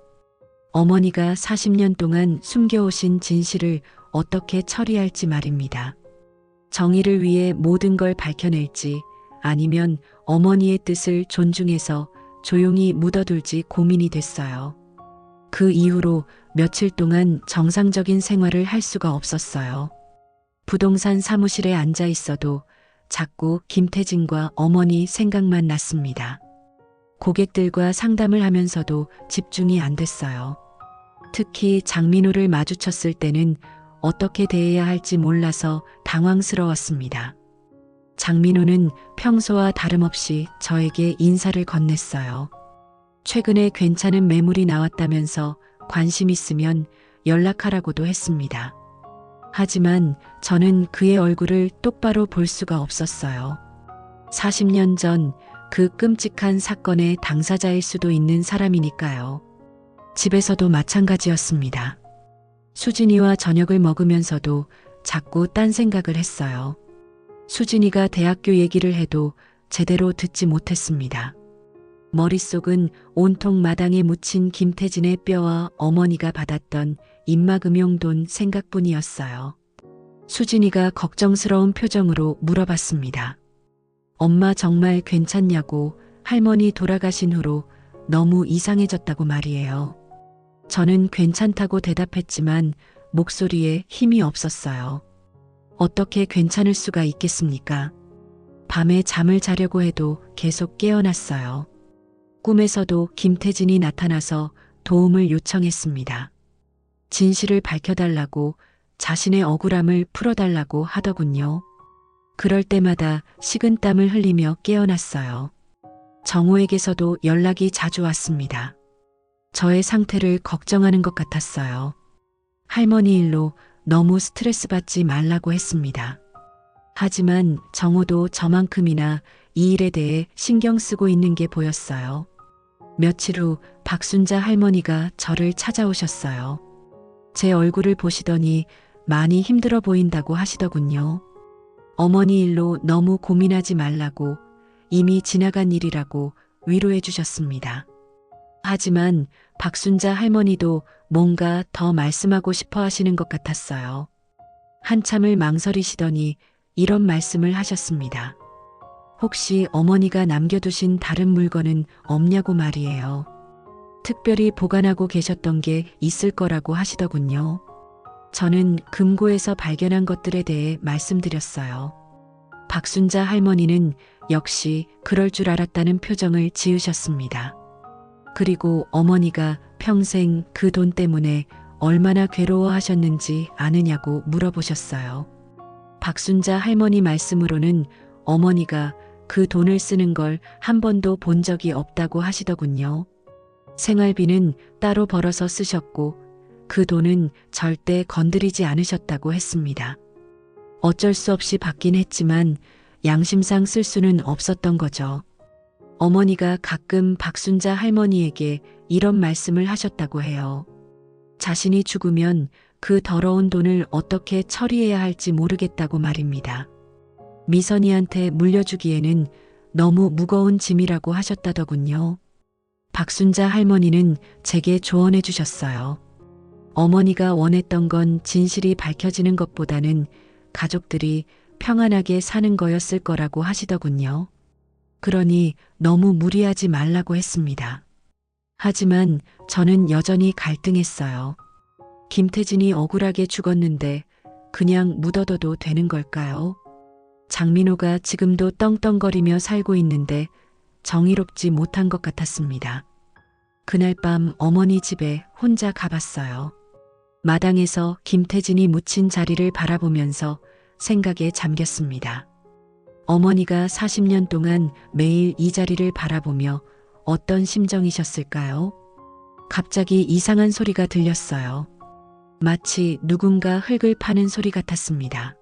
어머니가 40년 동안 숨겨오신 진실을 어떻게 처리할지 말입니다. 정의를 위해 모든 걸 밝혀낼지 아니면 어머니의 뜻을 존중해서 조용히 묻어둘지 고민이 됐어요. 그 이후로 며칠 동안 정상적인 생활을 할 수가 없었어요. 부동산 사무실에 앉아 있어도 자꾸 김태진과 어머니 생각만 났습니다. 고객들과 상담을 하면서도 집중이 안 됐어요. 특히 장민호를 마주쳤을 때는 어떻게 대해야 할지 몰라서 당황스러웠습니다. 장민호는 평소와 다름없이 저에게 인사를 건넸어요. 최근에 괜찮은 매물이 나왔다면서 관심 있으면 연락하라고도 했습니다. 하지만 저는 그의 얼굴을 똑바로 볼 수가 없었어요. 40년 전 그 끔찍한 사건의 당사자일 수도 있는 사람이니까요. 집에서도 마찬가지였습니다. 수진이와 저녁을 먹으면서도 자꾸 딴 생각을 했어요. 수진이가 대학교 얘기를 해도 제대로 듣지 못했습니다. 머릿속은 온통 마당에 묻힌 김태진의 뼈와 어머니가 받았던 입막음용 돈 생각뿐이었어요. 수진이가 걱정스러운 표정으로 물어봤습니다. 엄마 정말 괜찮냐고. 할머니 돌아가신 후로 너무 이상해졌다고 말이에요. 저는 괜찮다고 대답했지만 목소리에 힘이 없었어요. 어떻게 괜찮을 수가 있겠습니까? 밤에 잠을 자려고 해도 계속 깨어났어요. 꿈에서도 김태진이 나타나서 도움을 요청했습니다. 진실을 밝혀달라고, 자신의 억울함을 풀어달라고 하더군요. 그럴 때마다 식은땀을 흘리며 깨어났어요. 정우에게서도 연락이 자주 왔습니다. 저의 상태를 걱정하는 것 같았어요. 할머니 일로 너무 스트레스 받지 말라고 했습니다. 하지만 정우도 저만큼이나 이 일에 대해 신경 쓰고 있는 게 보였어요. 며칠 후 박순자 할머니가 저를 찾아오셨어요. 제 얼굴을 보시더니 많이 힘들어 보인다고 하시더군요. 어머니 일로 너무 고민하지 말라고, 이미 지나간 일이라고 위로해 주셨습니다. 하지만 박순자 할머니도 뭔가 더 말씀하고 싶어 하시는 것 같았어요. 한참을 망설이시더니 이런 말씀을 하셨습니다. 혹시 어머니가 남겨두신 다른 물건은 없냐고 말이에요. 특별히 보관하고 계셨던 게 있을 거라고 하시더군요. 저는 금고에서 발견한 것들에 대해 말씀드렸어요. 박순자 할머니는 역시 그럴 줄 알았다는 표정을 지으셨습니다. 그리고 어머니가 평생 그 돈 때문에 얼마나 괴로워하셨는지 아느냐고 물어보셨어요. 박순자 할머니 말씀으로는 어머니가 그 돈을 쓰는 걸 한 번도 본 적이 없다고 하시더군요. 생활비는 따로 벌어서 쓰셨고 그 돈은 절대 건드리지 않으셨다고 했습니다. 어쩔 수 없이 받긴 했지만 양심상 쓸 수는 없었던 거죠. 어머니가 가끔 박순자 할머니에게 이런 말씀을 하셨다고 해요. 자신이 죽으면 그 더러운 돈을 어떻게 처리해야 할지 모르겠다고 말입니다. 미선이한테 물려주기에는 너무 무거운 짐이라고 하셨다더군요. 박순자 할머니는 제게 조언해 주셨어요. 어머니가 원했던 건 진실이 밝혀지는 것보다는 가족들이 평안하게 사는 거였을 거라고 하시더군요. 그러니 너무 무리하지 말라고 했습니다. 하지만 저는 여전히 갈등했어요. 김태진이 억울하게 죽었는데 그냥 묻어둬도 되는 걸까요? 장민호가 지금도 떵떵거리며 살고 있는데 정의롭지 못한 것 같았습니다. 그날 밤 어머니 집에 혼자 가봤어요. 마당에서 김태진이 묻힌 자리를 바라보면서 생각에 잠겼습니다. 어머니가 40년 동안 매일 이 자리를 바라보며 어떤 심정이셨을까요? 갑자기 이상한 소리가 들렸어요. 마치 누군가 흙을 파는 소리 같았습니다.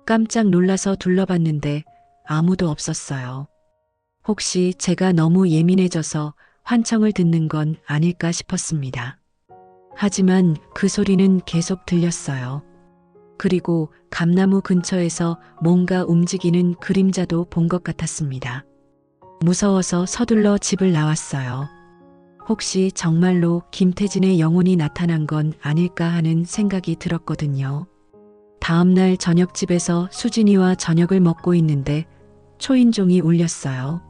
깜짝 놀라서 둘러봤는데 아무도 없었어요. 혹시 제가 너무 예민해져서 환청을 듣는 건 아닐까 싶었습니다. 하지만 그 소리는 계속 들렸어요. 그리고 감나무 근처에서 뭔가 움직이는 그림자도 본 것 같았습니다. 무서워서 서둘러 집을 나왔어요. 혹시 정말로 김태진의 영혼이 나타난 건 아닐까 하는 생각이 들었거든요. 다음 날 저녁집에서 수진이와 저녁을 먹고 있는데 초인종이 울렸어요.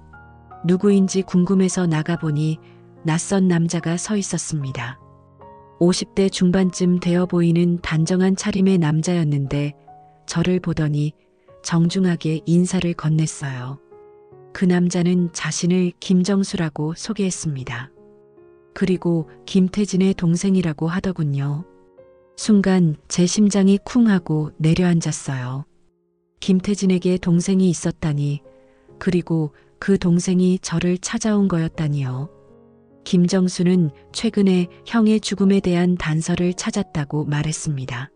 누구인지 궁금해서 나가보니 낯선 남자가 서 있었습니다. 50대 중반쯤 되어 보이는 단정한 차림의 남자였는데 저를 보더니 정중하게 인사를 건넸어요. 그 남자는 자신을 김정수라고 소개했습니다. 그리고 김태진의 동생이라고 하더군요. 순간 제 심장이 쿵 하고 내려앉았어요. 김태진에게 동생이 있었다니, 그리고 그 동생이 저를 찾아온 거였다니요. 김정수는 최근에 형의 죽음에 대한 단서를 찾았다고 말했습니다.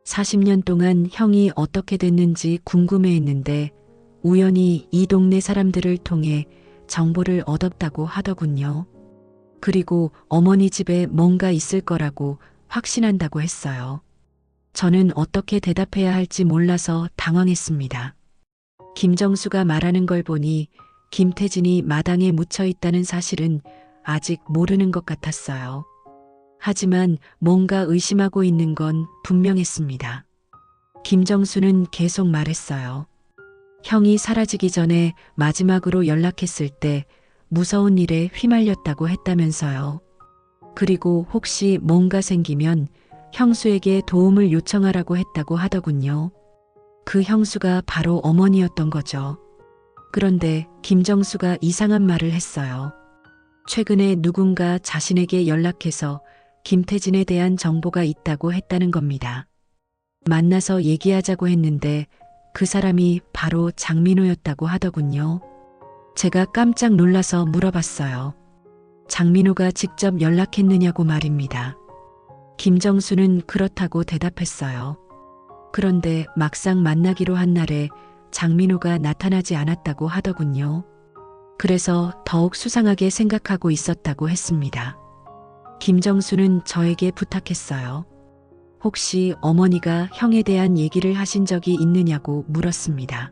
40년 동안 형이 어떻게 됐는지 궁금해했는데 우연히 이 동네 사람들을 통해 정보를 얻었다고 하더군요. 그리고 어머니 집에 뭔가 있을 거라고 확신한다고 했어요. 저는 어떻게 대답해야 할지 몰라서 당황했습니다. 김정수가 말하는 걸 보니 김태진이 마당에 묻혀 있다는 사실은 아직 모르는 것 같았어요. 하지만 뭔가 의심하고 있는 건 분명했습니다. 김정수는 계속 말했어요. 형이 사라지기 전에 마지막으로 연락했을 때 무서운 일에 휘말렸다고 했다면서요. 그리고 혹시 뭔가 생기면 형수에게 도움을 요청하라고 했다고 하더군요. 그 형수가 바로 어머니였던 거죠. 그런데 김정수가 이상한 말을 했어요. 최근에 누군가 자신에게 연락해서 김태진에 대한 정보가 있다고 했다는 겁니다. 만나서 얘기하자고 했는데 그 사람이 바로 장민호였다고 하더군요. 제가 깜짝 놀라서 물어봤어요. 장민호가 직접 연락했느냐고 말입니다. 김정수는 그렇다고 대답했어요. 그런데 막상 만나기로 한 날에 장민호가 나타나지 않았다고 하더군요. 그래서 더욱 수상하게 생각하고 있었다고 했습니다. 김정수는 저에게 부탁했어요. 혹시 어머니가 형에 대한 얘기를 하신 적이 있느냐고 물었습니다.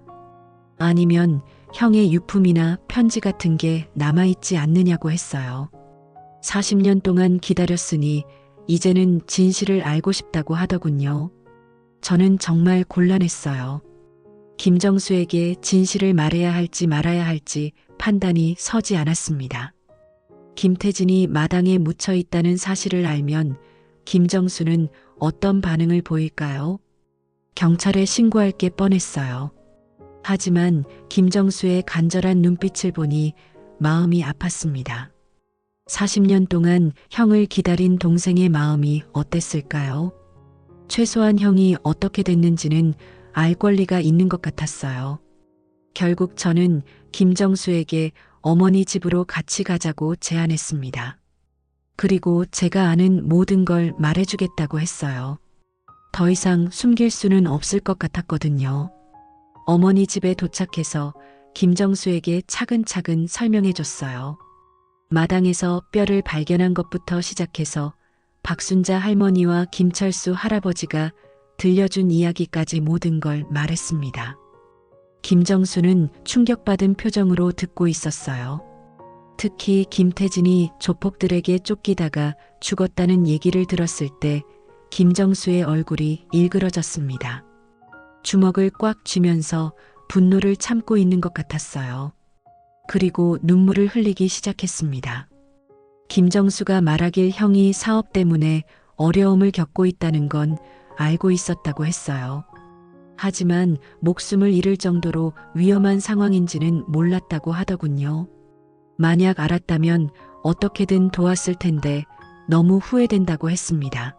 아니면 형의 유품이나 편지 같은 게 남아있지 않느냐고 했어요. 40년 동안 기다렸으니 이제는 진실을 알고 싶다고 하더군요. 저는 정말 곤란했어요. 김정수에게 진실을 말해야 할지 말아야 할지 판단이 서지 않았습니다. 김태진이 마당에 묻혀 있다는 사실을 알면 김정수는 어떤 반응을 보일까요? 경찰에 신고할 게 뻔했어요. 하지만 김정수의 간절한 눈빛을 보니 마음이 아팠습니다. 40년 동안 형을 기다린 동생의 마음이 어땠을까요? 최소한 형이 어떻게 됐는지는 알 권리가 있는 것 같았어요. 결국 저는 김정수에게 어머니 집으로 같이 가자고 제안했습니다. 그리고 제가 아는 모든 걸 말해주겠다고 했어요. 더 이상 숨길 수는 없을 것 같았거든요. 어머니 집에 도착해서 김정수에게 차근차근 설명해줬어요. 마당에서 뼈를 발견한 것부터 시작해서 박순자 할머니와 김철수 할아버지가 들려준 이야기까지 모든 걸 말했습니다. 김정수는 충격받은 표정으로 듣고 있었어요. 특히 김태진이 조폭들에게 쫓기다가 죽었다는 얘기를 들었을 때 김정수의 얼굴이 일그러졌습니다. 주먹을 꽉 쥐면서 분노를 참고 있는 것 같았어요. 그리고 눈물을 흘리기 시작했습니다. 김정수가 말하길 형이 사업 때문에 어려움을 겪고 있다는 건 알고 있었다고 했어요. 하지만 목숨을 잃을 정도로 위험한 상황인지는 몰랐다고 하더군요. 만약 알았다면 어떻게든 도왔을 텐데 너무 후회된다고 했습니다.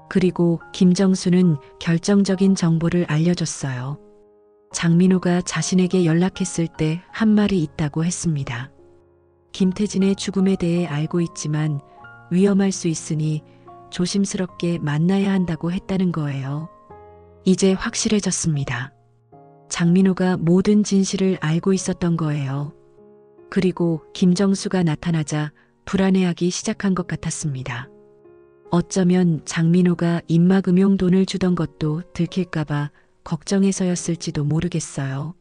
그리고 김정수는 결정적인 정보를 알려줬어요. 장민호가 자신에게 연락했을 때 한 말이 있다고 했습니다. 김태진의 죽음에 대해 알고 있지만 위험할 수 있으니 조심스럽게 만나야 한다고 했다는 거예요. 이제 확실해졌습니다. 장민호가 모든 진실을 알고 있었던 거예요. 그리고 김정수가 나타나자 불안해하기 시작한 것 같았습니다. 어쩌면 장민호가 입막음용 돈을 주던 것도 들킬까봐 걱정해서였을지도 모르겠어요.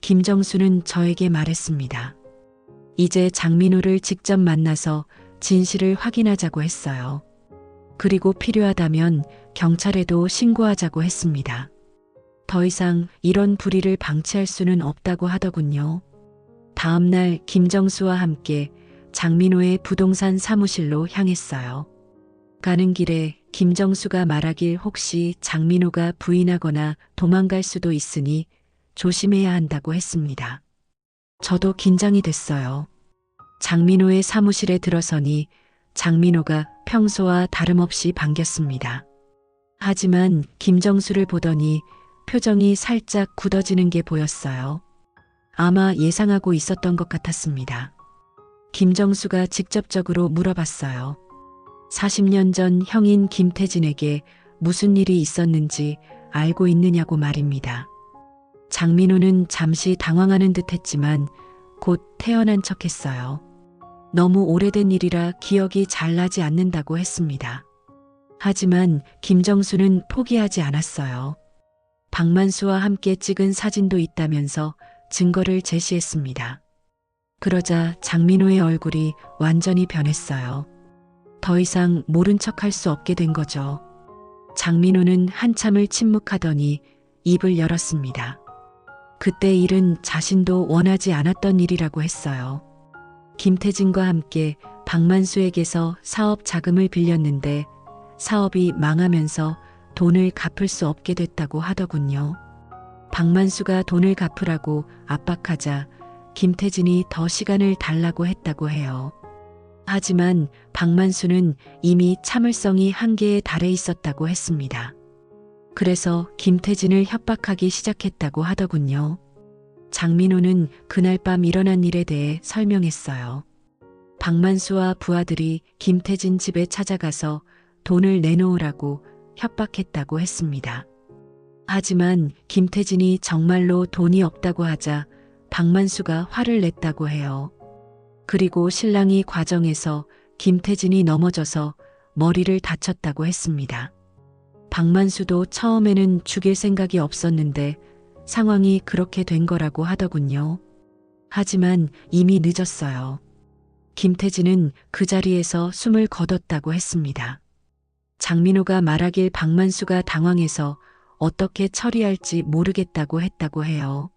김정수는 저에게 말했습니다. 이제 장민호를 직접 만나서 진실을 확인하자고 했어요. 그리고 필요하다면 경찰에도 신고하자고 했습니다. 더 이상 이런 불의를 방치할 수는 없다고 하더군요. 다음 날 김정수와 함께 장민호의 부동산 사무실로 향했어요. 가는 길에 김정수가 말하길 혹시 장민호가 부인하거나 도망갈 수도 있으니 조심해야 한다고 했습니다. 저도 긴장이 됐어요. 장민호의 사무실에 들어서니 장민호가 평소와 다름없이 반겼습니다. 하지만 김정수를 보더니 표정이 살짝 굳어지는 게 보였어요. 아마 예상하고 있었던 것 같았습니다. 김정수가 직접적으로 물어봤어요. 40년 전 형인 김태진에게 무슨 일이 있었는지 알고 있느냐고 말입니다. 장민호는 잠시 당황하는 듯 했지만 곧 태어난 척 했어요. 너무 오래된 일이라 기억이 잘 나지 않는다고 했습니다. 하지만 김정수는 포기하지 않았어요. 박만수와 함께 찍은 사진도 있다면서 증거를 제시했습니다. 그러자 장민호의 얼굴이 완전히 변했어요. 더 이상 모른 척할 수 없게 된 거죠. 장민호는 한참을 침묵하더니 입을 열었습니다. 그때 일은 자신도 원하지 않았던 일이라고 했어요. 김태진과 함께 박만수에게서 사업 자금을 빌렸는데 사업이 망하면서 돈을 갚을 수 없게 됐다고 하더군요. 박만수가 돈을 갚으라고 압박하자 김태진이 더 시간을 달라고 했다고 해요. 하지만 박만수는 이미 참을성이 한계에 달해 있었다고 했습니다. 그래서 김태진을 협박하기 시작했다고 하더군요. 장민호는 그날 밤 일어난 일에 대해 설명했어요. 박만수와 부하들이 김태진 집에 찾아가서 돈을 내놓으라고 협박했다고 했습니다. 하지만 김태진이 정말로 돈이 없다고 하자 박만수가 화를 냈다고 해요. 그리고 신랑이 과정에서 김태진이 넘어져서 머리를 다쳤다고 했습니다. 박만수도 처음에는 죽일 생각이 없었는데 상황이 그렇게 된 거라고 하더군요. 하지만 이미 늦었어요. 김태진은 그 자리에서 숨을 거뒀다고 했습니다. 장민호가 말하길 박만수가 당황해서 어떻게 처리할지 모르겠다고 했다고 해요.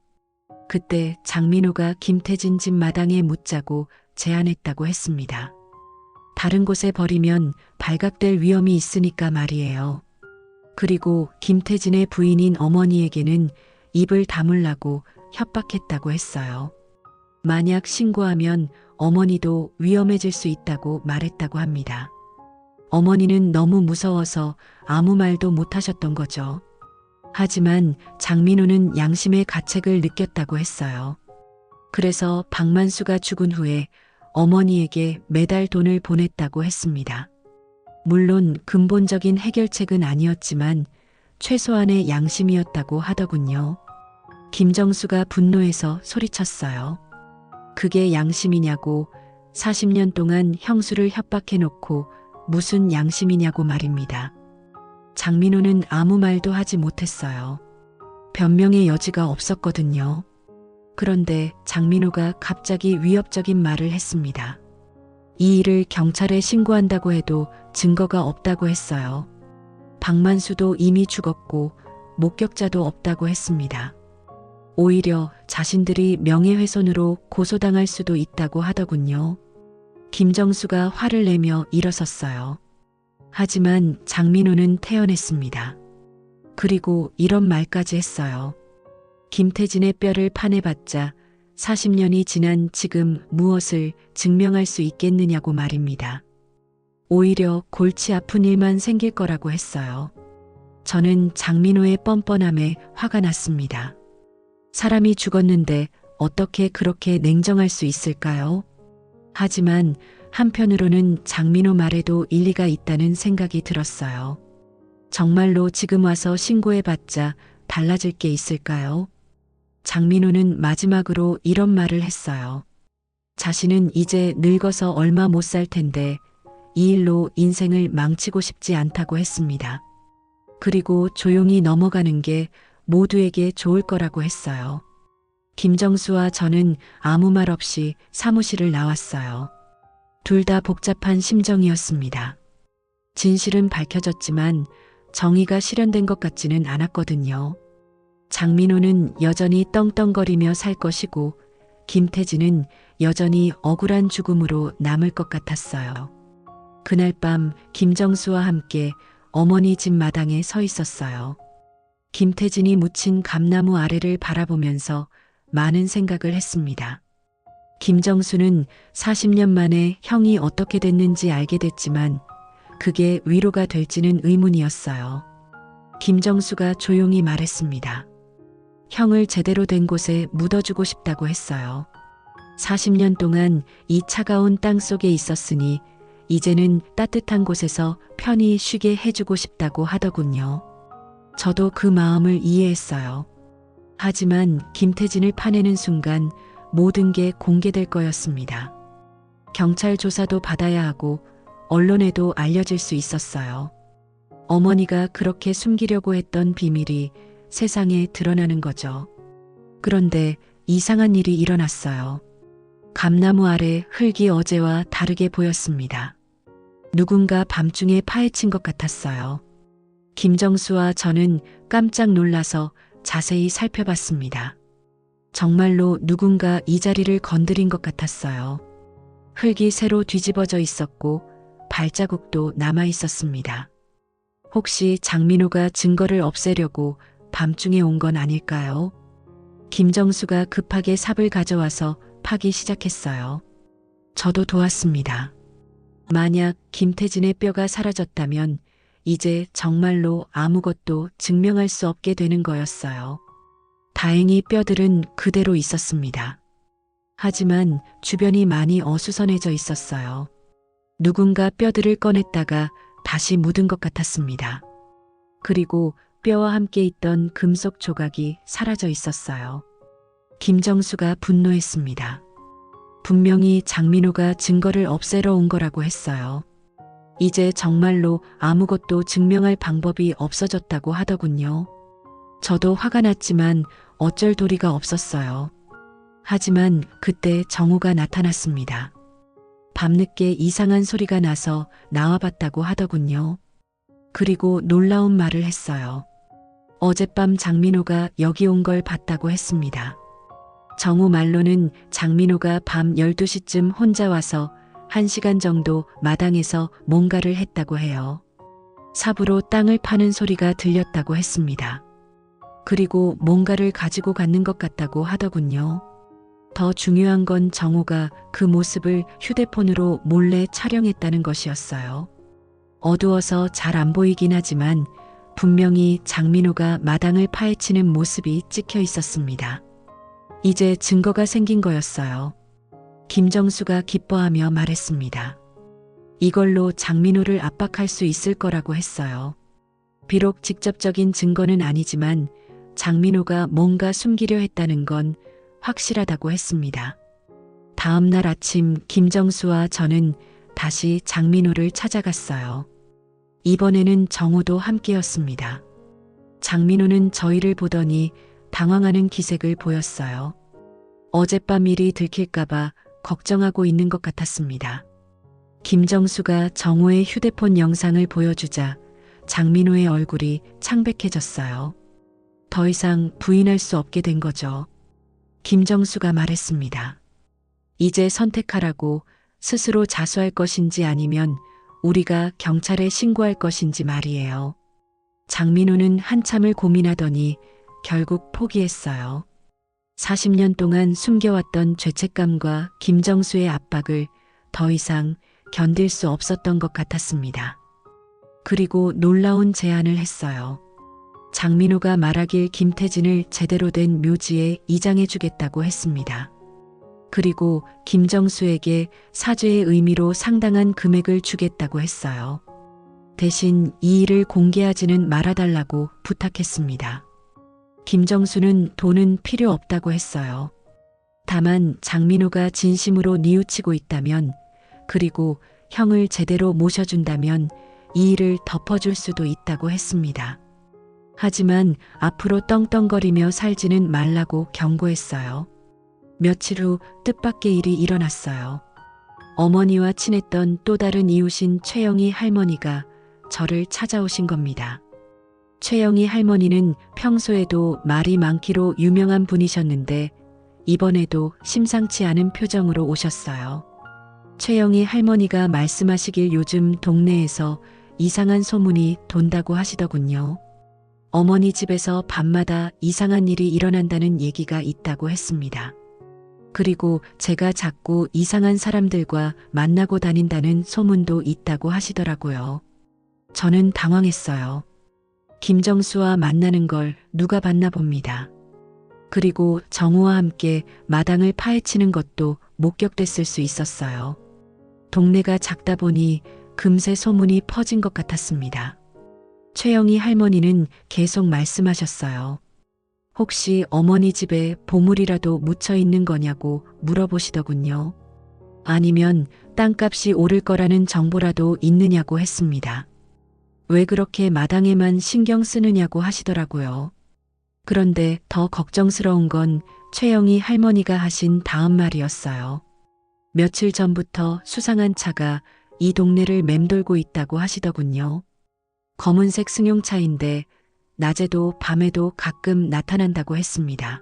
그때 장민호가 김태진 집 마당에 묻자고 제안했다고 했습니다. 다른 곳에 버리면 발각될 위험이 있으니까 말이에요. 그리고 김태진의 부인인 어머니에게는 입을 다물라고 협박했다고 했어요. 만약 신고하면 어머니도 위험해질 수 있다고 말했다고 합니다. 어머니는 너무 무서워서 아무 말도 못하셨던 거죠. 하지만 장민호는 양심의 가책을 느꼈다고 했어요. 그래서 박만수가 죽은 후에 어머니에게 매달 돈을 보냈다고 했습니다. 물론 근본적인 해결책은 아니었지만 최소한의 양심이었다고 하더군요. 김정수가 분노해서 소리쳤어요. 그게 양심이냐고, 40년 동안 형수를 협박해놓고 무슨 양심이냐고 말입니다. 장민호는 아무 말도 하지 못했어요. 변명의 여지가 없었거든요. 그런데 장민호가 갑자기 위협적인 말을 했습니다. 이 일을 경찰에 신고한다고 해도 증거가 없다고 했어요. 박만수도 이미 죽었고 목격자도 없다고 했습니다. 오히려 자신들이 명예훼손으로 고소당할 수도 있다고 하더군요. 김정수가 화를 내며 일어섰어요. 하지만 장민호는 태연했습니다. 그리고 이런 말까지 했어요. 김태진의 뼈를 파내봤자 40년이 지난 지금 무엇을 증명할 수 있겠느냐고 말입니다. 오히려 골치 아픈 일만 생길 거라고 했어요. 저는 장민호의 뻔뻔함에 화가 났습니다. 사람이 죽었는데 어떻게 그렇게 냉정할 수 있을까요? 하지만 한편으로는 장민호 말에도 일리가 있다는 생각이 들었어요. 정말로 지금 와서 신고해봤자 달라질 게 있을까요? 장민호는 마지막으로 이런 말을 했어요. 자신은 이제 늙어서 얼마 못 살 텐데 이 일로 인생을 망치고 싶지 않다고 했습니다. 그리고 조용히 넘어가는 게 모두에게 좋을 거라고 했어요. 김정수와 저는 아무 말 없이 사무실을 나왔어요. 둘 다 복잡한 심정이었습니다. 진실은 밝혀졌지만 정의가 실현된 것 같지는 않았거든요. 장민호는 여전히 떵떵거리며 살 것이고 김태진은 여전히 억울한 죽음으로 남을 것 같았어요. 그날 밤 김정수와 함께 어머니 집 마당에 서 있었어요. 김태진이 묻힌 감나무 아래를 바라보면서 많은 생각을 했습니다. 김정수는 40년 만에 형이 어떻게 됐는지 알게 됐지만 그게 위로가 될지는 의문이었어요. 김정수가 조용히 말했습니다. 형을 제대로 된 곳에 묻어주고 싶다고 했어요. 40년 동안 이 차가운 땅 속에 있었으니 이제는 따뜻한 곳에서 편히 쉬게 해주고 싶다고 하더군요. 저도 그 마음을 이해했어요. 하지만 김태진을 파내는 순간 모든 게 공개될 거였습니다. 경찰 조사도 받아야 하고 언론에도 알려질 수 있었어요. 어머니가 그렇게 숨기려고 했던 비밀이 세상에 드러나는 거죠. 그런데 이상한 일이 일어났어요. 감나무 아래 흙이 어제와 다르게 보였습니다. 누군가 밤중에 파헤친 것 같았어요. 김정수와 저는 깜짝 놀라서 자세히 살펴봤습니다. 정말로 누군가 이 자리를 건드린 것 같았어요. 흙이 새로 뒤집어져 있었고 발자국도 남아 있었습니다. 혹시 장민호가 증거를 없애려고 밤중에 온 건 아닐까요? 김정수가 급하게 삽을 가져와서 파기 시작했어요. 저도 도왔습니다. 만약 김태진의 뼈가 사라졌다면 이제 정말로 아무것도 증명할 수 없게 되는 거였어요. 다행히 뼈들은 그대로 있었습니다. 하지만 주변이 많이 어수선해져 있었어요. 누군가 뼈들을 꺼냈다가 다시 묻은 것 같았습니다. 그리고 뼈와 함께 있던 금속 조각이 사라져 있었어요. 김정수가 분노했습니다. 분명히 장민호가 증거를 없애러 온 거라고 했어요. 이제 정말로 아무것도 증명할 방법이 없어졌다고 하더군요. 저도 화가 났지만 어쩔 도리가 없었어요. 하지만 그때 정우가 나타났습니다. 밤늦게 이상한 소리가 나서 나와봤다고 하더군요. 그리고 놀라운 말을 했어요. 어젯밤 장민호가 여기 온 걸 봤다고 했습니다. 정우 말로는 장민호가 밤 12시쯤 혼자 와서 1시간 정도 마당에서 뭔가를 했다고 해요. 삽으로 땅을 파는 소리가 들렸다고 했습니다. 그리고 뭔가를 가지고 가는 것 같다고 하더군요. 더 중요한 건 정우가 그 모습을 휴대폰으로 몰래 촬영했다는 것이었어요. 어두워서 잘 안 보이긴 하지만 분명히 장민호가 마당을 파헤치는 모습이 찍혀 있었습니다. 이제 증거가 생긴 거였어요. 김정수가 기뻐하며 말했습니다. 이걸로 장민호를 압박할 수 있을 거라고 했어요. 비록 직접적인 증거는 아니지만 장민호가 뭔가 숨기려 했다는 건 확실하다고 했습니다. 다음 날 아침 김정수와 저는 다시 장민호를 찾아갔어요. 이번에는 정우도 함께였습니다. 장민호는 저희를 보더니 당황하는 기색을 보였어요. 어젯밤 일이 들킬까봐 걱정하고 있는 것 같았습니다. 김정수가 정우의 휴대폰 영상을 보여주자 장민호의 얼굴이 창백해졌어요. 더 이상 부인할 수 없게 된 거죠. 김정수가 말했습니다. 이제 선택하라고. 스스로 자수할 것인지 아니면 우리가 경찰에 신고할 것인지 말이에요. 장민호는 한참을 고민하더니 결국 포기했어요. 40년 동안 숨겨왔던 죄책감과 김정수의 압박을 더 이상 견딜 수 없었던 것 같았습니다. 그리고 놀라운 제안을 했어요. 장민호가 말하길 김태진을 제대로 된 묘지에 이장해 주겠다고 했습니다. 그리고 김정수에게 사죄의 의미로 상당한 금액을 주겠다고 했어요. 대신 이 일을 공개하지는 말아달라고 부탁했습니다. 김정수는 돈은 필요 없다고 했어요. 다만 장민호가 진심으로 뉘우치고 있다면, 그리고 형을 제대로 모셔준다면 이 일을 덮어줄 수도 있다고 했습니다. 하지만 앞으로 떵떵거리며 살지는 말라고 경고했어요. 며칠 후 뜻밖의 일이 일어났어요. 어머니와 친했던 또 다른 이웃인 최영희 할머니가 저를 찾아오신 겁니다. 최영희 할머니는 평소에도 말이 많기로 유명한 분이셨는데 이번에도 심상치 않은 표정으로 오셨어요. 최영희 할머니가 말씀하시길 요즘 동네에서 이상한 소문이 돈다고 하시더군요. 어머니 집에서 밤마다 이상한 일이 일어난다는 얘기가 있다고 했습니다. 그리고 제가 자꾸 이상한 사람들과 만나고 다닌다는 소문도 있다고 하시더라고요. 저는 당황했어요. 김정수와 만나는 걸 누가 봤나 봅니다. 그리고 정우와 함께 마당을 파헤치는 것도 목격됐을 수 있었어요. 동네가 작다 보니 금세 소문이 퍼진 것 같았습니다. 최영희 할머니는 계속 말씀하셨어요. 혹시 어머니 집에 보물이라도 묻혀 있는 거냐고 물어보시더군요. 아니면 땅값이 오를 거라는 정보라도 있느냐고 했습니다. 왜 그렇게 마당에만 신경 쓰느냐고 하시더라고요. 그런데 더 걱정스러운 건 최영희 할머니가 하신 다음 말이었어요. 며칠 전부터 수상한 차가 이 동네를 맴돌고 있다고 하시더군요. 검은색 승용차인데 낮에도 밤에도 가끔 나타난다고 했습니다.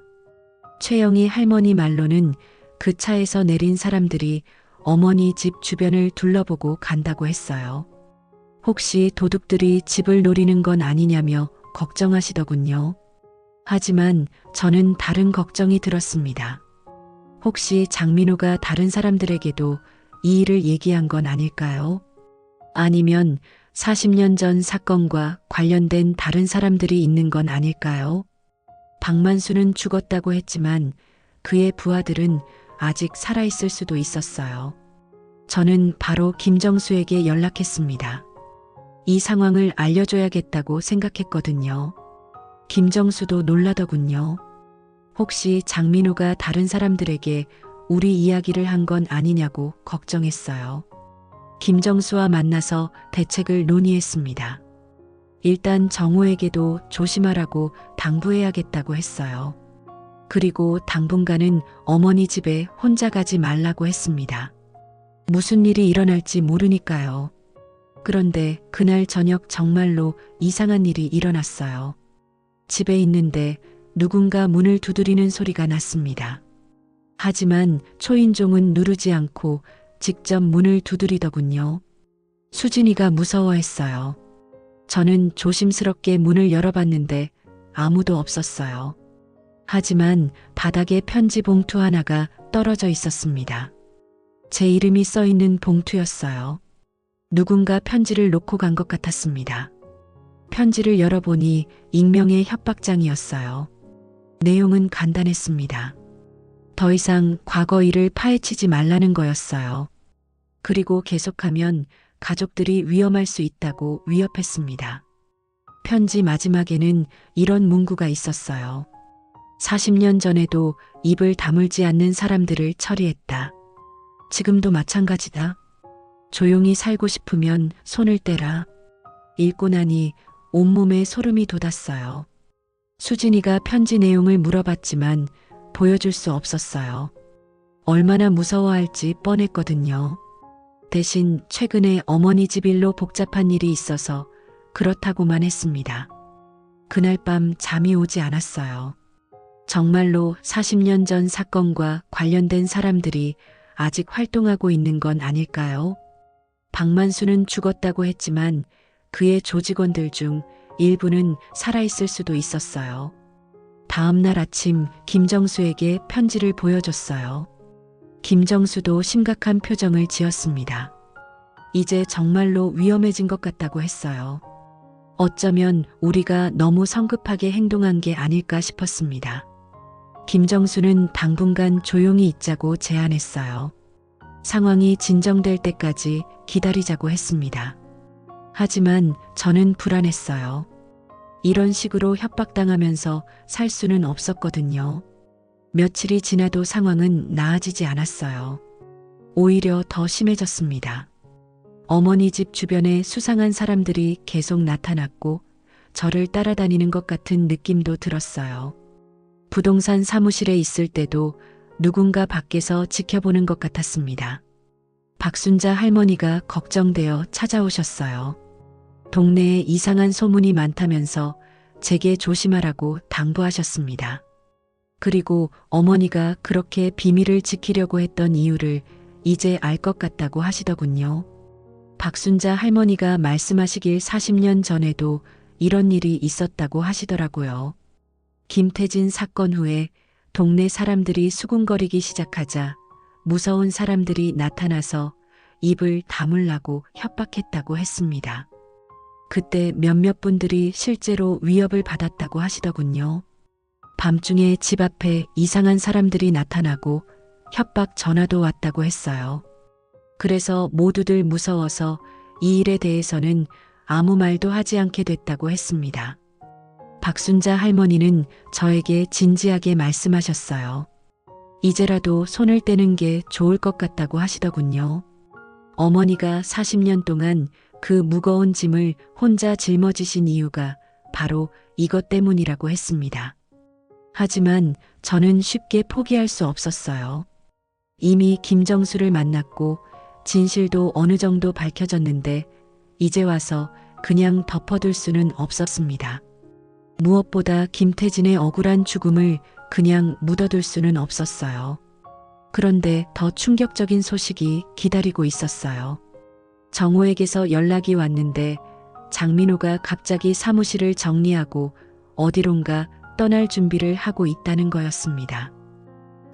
최영희 할머니 말로는 그 차에서 내린 사람들이 어머니 집 주변을 둘러보고 간다고 했어요. 혹시 도둑들이 집을 노리는 건 아니냐며 걱정하시더군요. 하지만 저는 다른 걱정이 들었습니다. 혹시 장민호가 다른 사람들에게도 이 일을 얘기한 건 아닐까요? 아니면 40년 전 사건과 관련된 다른 사람들이 있는 건 아닐까요? 박만수는 죽었다고 했지만 그의 부하들은 아직 살아있을 수도 있었어요. 저는 바로 김정수에게 연락했습니다. 이 상황을 알려줘야겠다고 생각했거든요. 김정수도 놀라더군요. 혹시 장민호가 다른 사람들에게 우리 이야기를 한 건 아니냐고 걱정했어요. 김정수와 만나서 대책을 논의했습니다. 일단 정우에게도 조심하라고 당부해야겠다고 했어요. 그리고 당분간은 어머니 집에 혼자 가지 말라고 했습니다. 무슨 일이 일어날지 모르니까요. 그런데 그날 저녁 정말로 이상한 일이 일어났어요. 집에 있는데 누군가 문을 두드리는 소리가 났습니다. 하지만 초인종은 누르지 않고 직접 문을 두드리더군요. 수진이가 무서워했어요. 저는 조심스럽게 문을 열어봤는데 아무도 없었어요. 하지만 바닥에 편지 봉투 하나가 떨어져 있었습니다. 제 이름이 써 있는 봉투였어요. 누군가 편지를 놓고 간 것 같았습니다. 편지를 열어보니 익명의 협박장이었어요. 내용은 간단했습니다. 더 이상 과거 일을 파헤치지 말라는 거였어요. 그리고 계속하면 가족들이 위험할 수 있다고 위협했습니다. 편지 마지막에는 이런 문구가 있었어요. 40년 전에도 입을 다물지 않는 사람들을 처리했다. 지금도 마찬가지다. 조용히 살고 싶으면 손을 떼라. 읽고 나니 온몸에 소름이 돋았어요. 수진이가 편지 내용을 물어봤지만 보여줄 수 없었어요. 얼마나 무서워할지 뻔했거든요. 대신 최근에 어머니 집 일로 복잡한 일이 있어서 그렇다고만 했습니다. 그날 밤 잠이 오지 않았어요. 정말로 40년 전 사건과 관련된 사람들이 아직 활동하고 있는 건 아닐까요? 박만수는 죽었다고 했지만 그의 조직원들 중 일부는 살아있을 수도 있었어요. 다음 날 아침 김정수에게 편지를 보여줬어요. 김정수도 심각한 표정을 지었습니다. 이제 정말로 위험해진 것 같다고 했어요. 어쩌면 우리가 너무 성급하게 행동한 게 아닐까 싶었습니다. 김정수는 당분간 조용히 있자고 제안했어요. 상황이 진정될 때까지 기다리자고 했습니다. 하지만 저는 불안했어요. 이런 식으로 협박당하면서 살 수는 없었거든요. 며칠이 지나도 상황은 나아지지 않았어요. 오히려 더 심해졌습니다. 어머니 집 주변에 수상한 사람들이 계속 나타났고 저를 따라다니는 것 같은 느낌도 들었어요. 부동산 사무실에 있을 때도 누군가 밖에서 지켜보는 것 같았습니다. 박순자 할머니가 걱정되어 찾아오셨어요. 동네에 이상한 소문이 많다면서 제게 조심하라고 당부하셨습니다. 그리고 어머니가 그렇게 비밀을 지키려고 했던 이유를 이제 알 것 같다고 하시더군요. 박순자 할머니가 말씀하시길 40년 전에도 이런 일이 있었다고 하시더라고요. 김태진 사건 후에 동네 사람들이 수군거리기 시작하자 무서운 사람들이 나타나서 입을 다물라고 협박했다고 했습니다. 그때 몇몇 분들이 실제로 위협을 받았다고 하시더군요. 밤중에 집 앞에 이상한 사람들이 나타나고 협박 전화도 왔다고 했어요. 그래서 모두들 무서워서 이 일에 대해서는 아무 말도 하지 않게 됐다고 했습니다. 박순자 할머니는 저에게 진지하게 말씀하셨어요. 이제라도 손을 떼는 게 좋을 것 같다고 하시더군요. 어머니가 40년 동안 그 무거운 짐을 혼자 짊어지신 이유가 바로 이것 때문이라고 했습니다. 하지만 저는 쉽게 포기할 수 없었어요. 이미 김정수를 만났고 진실도 어느 정도 밝혀졌는데 이제 와서 그냥 덮어둘 수는 없었습니다. 무엇보다 김태진의 억울한 죽음을 그냥 묻어둘 수는 없었어요. 그런데 더 충격적인 소식이 기다리고 있었어요. 정호에게서 연락이 왔는데 장민호가 갑자기 사무실을 정리하고 어디론가 떠날 준비를 하고 있다는 거였습니다.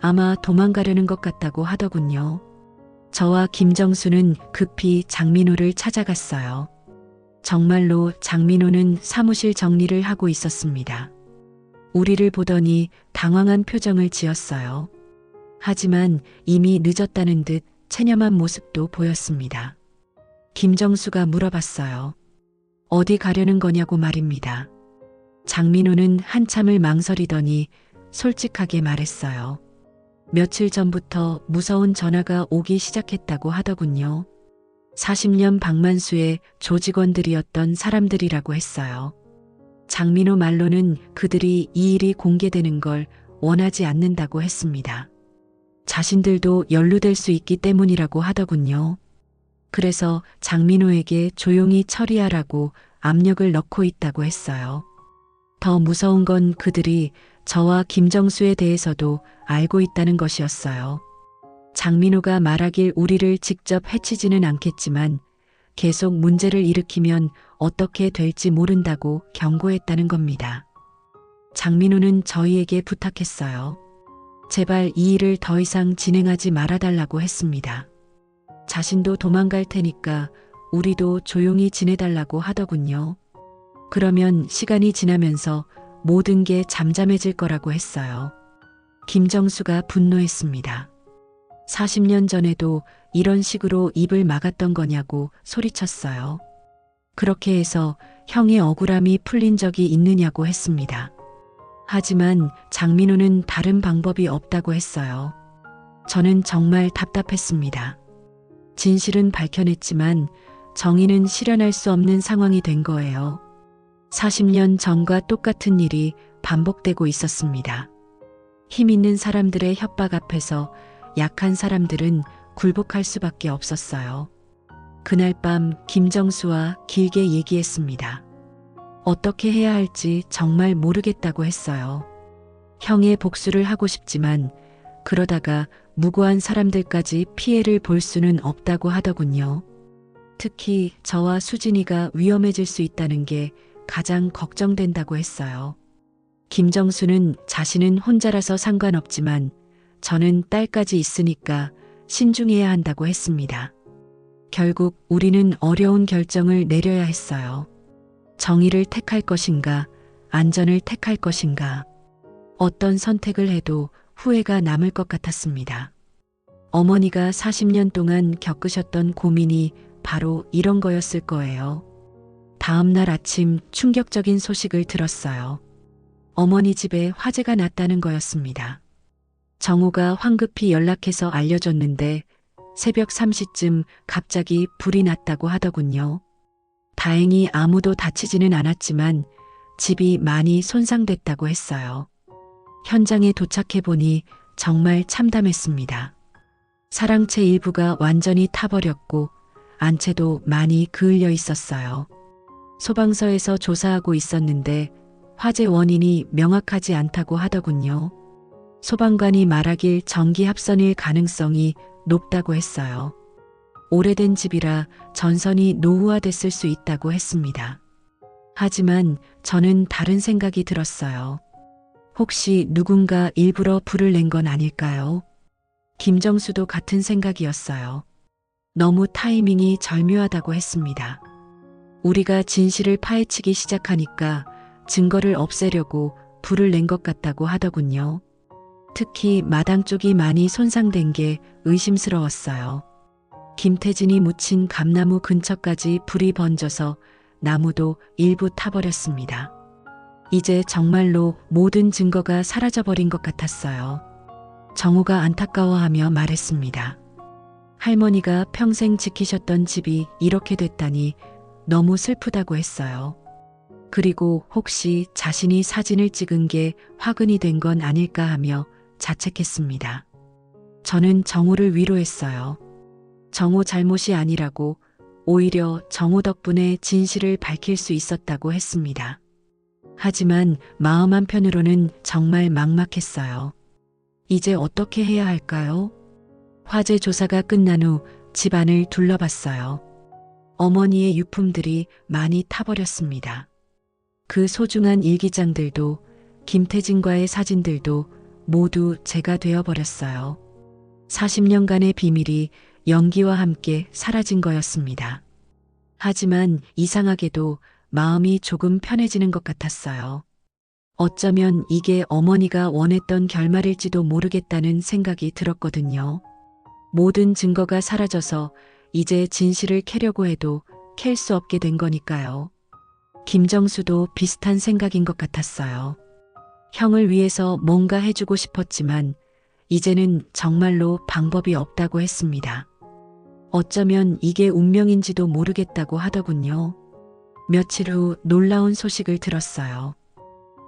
아마 도망가려는 것 같다고 하더군요. 저와 김정수는 급히 장민호를 찾아갔어요. 정말로 장민호는 사무실 정리를 하고 있었습니다. 우리를 보더니 당황한 표정을 지었어요. 하지만 이미 늦었다는 듯 체념한 모습도 보였습니다. 김정수가 물어봤어요. 어디 가려는 거냐고 말입니다. 장민호는 한참을 망설이더니 솔직하게 말했어요. 며칠 전부터 무서운 전화가 오기 시작했다고 하더군요. 40년 박만수의 조직원들이었던 사람들이라고 했어요. 장민호 말로는 그들이 이 일이 공개되는 걸 원하지 않는다고 했습니다. 자신들도 연루될 수 있기 때문이라고 하더군요. 그래서 장민호에게 조용히 처리하라고 압력을 넣고 있다고 했어요. 더 무서운 건 그들이 저와 김정수에 대해서도 알고 있다는 것이었어요. 장민호가 말하길 우리를 직접 해치지는 않겠지만 계속 문제를 일으키면 어떻게 될지 모른다고 경고했다는 겁니다. 장민호는 저희에게 부탁했어요. 제발 이 일을 더 이상 진행하지 말아달라고 했습니다. 자신도 도망갈 테니까 우리도 조용히 지내달라고 하더군요. 그러면 시간이 지나면서 모든 게 잠잠해질 거라고 했어요. 김정수가 분노했습니다. 40년 전에도 이런 식으로 입을 막았던 거냐고 소리쳤어요. 그렇게 해서 형의 억울함이 풀린 적이 있느냐고 했습니다. 하지만 장민호는 다른 방법이 없다고 했어요. 저는 정말 답답했습니다. 진실은 밝혀냈지만 정의는 실현할 수 없는 상황이 된 거예요. 40년 전과 똑같은 일이 반복되고 있었습니다. 힘 있는 사람들의 협박 앞에서 약한 사람들은 굴복할 수밖에 없었어요. 그날 밤 김정수와 길게 얘기했습니다. 어떻게 해야 할지 정말 모르겠다고 했어요. 형의 복수를 하고 싶지만 그러다가 무고한 사람들까지 피해를 볼 수는 없다고 하더군요. 특히 저와 수진이가 위험해질 수 있다는 게 가장 걱정된다고 했어요. 김정수는 자신은 혼자라서 상관없지만 저는 딸까지 있으니까 신중해야 한다고 했습니다. 결국 우리는 어려운 결정을 내려야 했어요. 정의를 택할 것인가, 안전을 택할 것인가. 어떤 선택을 해도 후회가 남을 것 같았습니다. 어머니가 40년 동안 겪으셨던 고민이 바로 이런 거였을 거예요. 다음 날 아침 충격적인 소식을 들었어요. 어머니 집에 화재가 났다는 거였습니다. 정호가 황급히 연락해서 알려줬는데 새벽 3시쯤 갑자기 불이 났다고 하더군요. 다행히 아무도 다치지는 않았지만 집이 많이 손상됐다고 했어요. 현장에 도착해보니 정말 참담했습니다. 사랑채 일부가 완전히 타버렸고 안채도 많이 그을려 있었어요. 소방서에서 조사하고 있었는데 화재 원인이 명확하지 않다고 하더군요. 소방관이 말하길 전기 합선일 가능성이 높다고 했어요. 오래된 집이라 전선이 노후화됐을 수 있다고 했습니다. 하지만 저는 다른 생각이 들었어요. 혹시 누군가 일부러 불을 낸 건 아닐까요? 김정수도 같은 생각이었어요. 너무 타이밍이 절묘하다고 했습니다. 우리가 진실을 파헤치기 시작하니까 증거를 없애려고 불을 낸 것 같다고 하더군요. 특히 마당 쪽이 많이 손상된 게 의심스러웠어요. 김태진이 묻힌 감나무 근처까지 불이 번져서 나무도 일부 타버렸습니다. 이제 정말로 모든 증거가 사라져버린 것 같았어요. 정호가 안타까워하며 말했습니다. 할머니가 평생 지키셨던 집이 이렇게 됐다니 너무 슬프다고 했어요. 그리고 혹시 자신이 사진을 찍은 게 화근이 된 건 아닐까 하며 자책했습니다. 저는 정호를 위로했어요. 정호 잘못이 아니라고, 오히려 정호 덕분에 진실을 밝힐 수 있었다고 했습니다. 하지만 마음 한편으로는 정말 막막했어요. 이제 어떻게 해야 할까요? 화재 조사가 끝난 후 집안을 둘러봤어요. 어머니의 유품들이 많이 타버렸습니다. 그 소중한 일기장들도 김태진과의 사진들도 모두 제가 되어버렸어요. 40년간의 비밀이 연기와 함께 사라진 거였습니다. 하지만 이상하게도 마음이 조금 편해지는 것 같았어요. 어쩌면 이게 어머니가 원했던 결말일지도 모르겠다는 생각이 들었거든요. 모든 증거가 사라져서 이제 진실을 캐려고 해도 캘 수 없게 된 거니까요. 김정수도 비슷한 생각인 것 같았어요. 형을 위해서 뭔가 해주고 싶었지만 이제는 정말로 방법이 없다고 했습니다. 어쩌면 이게 운명인지도 모르겠다고 하더군요. 며칠 후 놀라운 소식을 들었어요.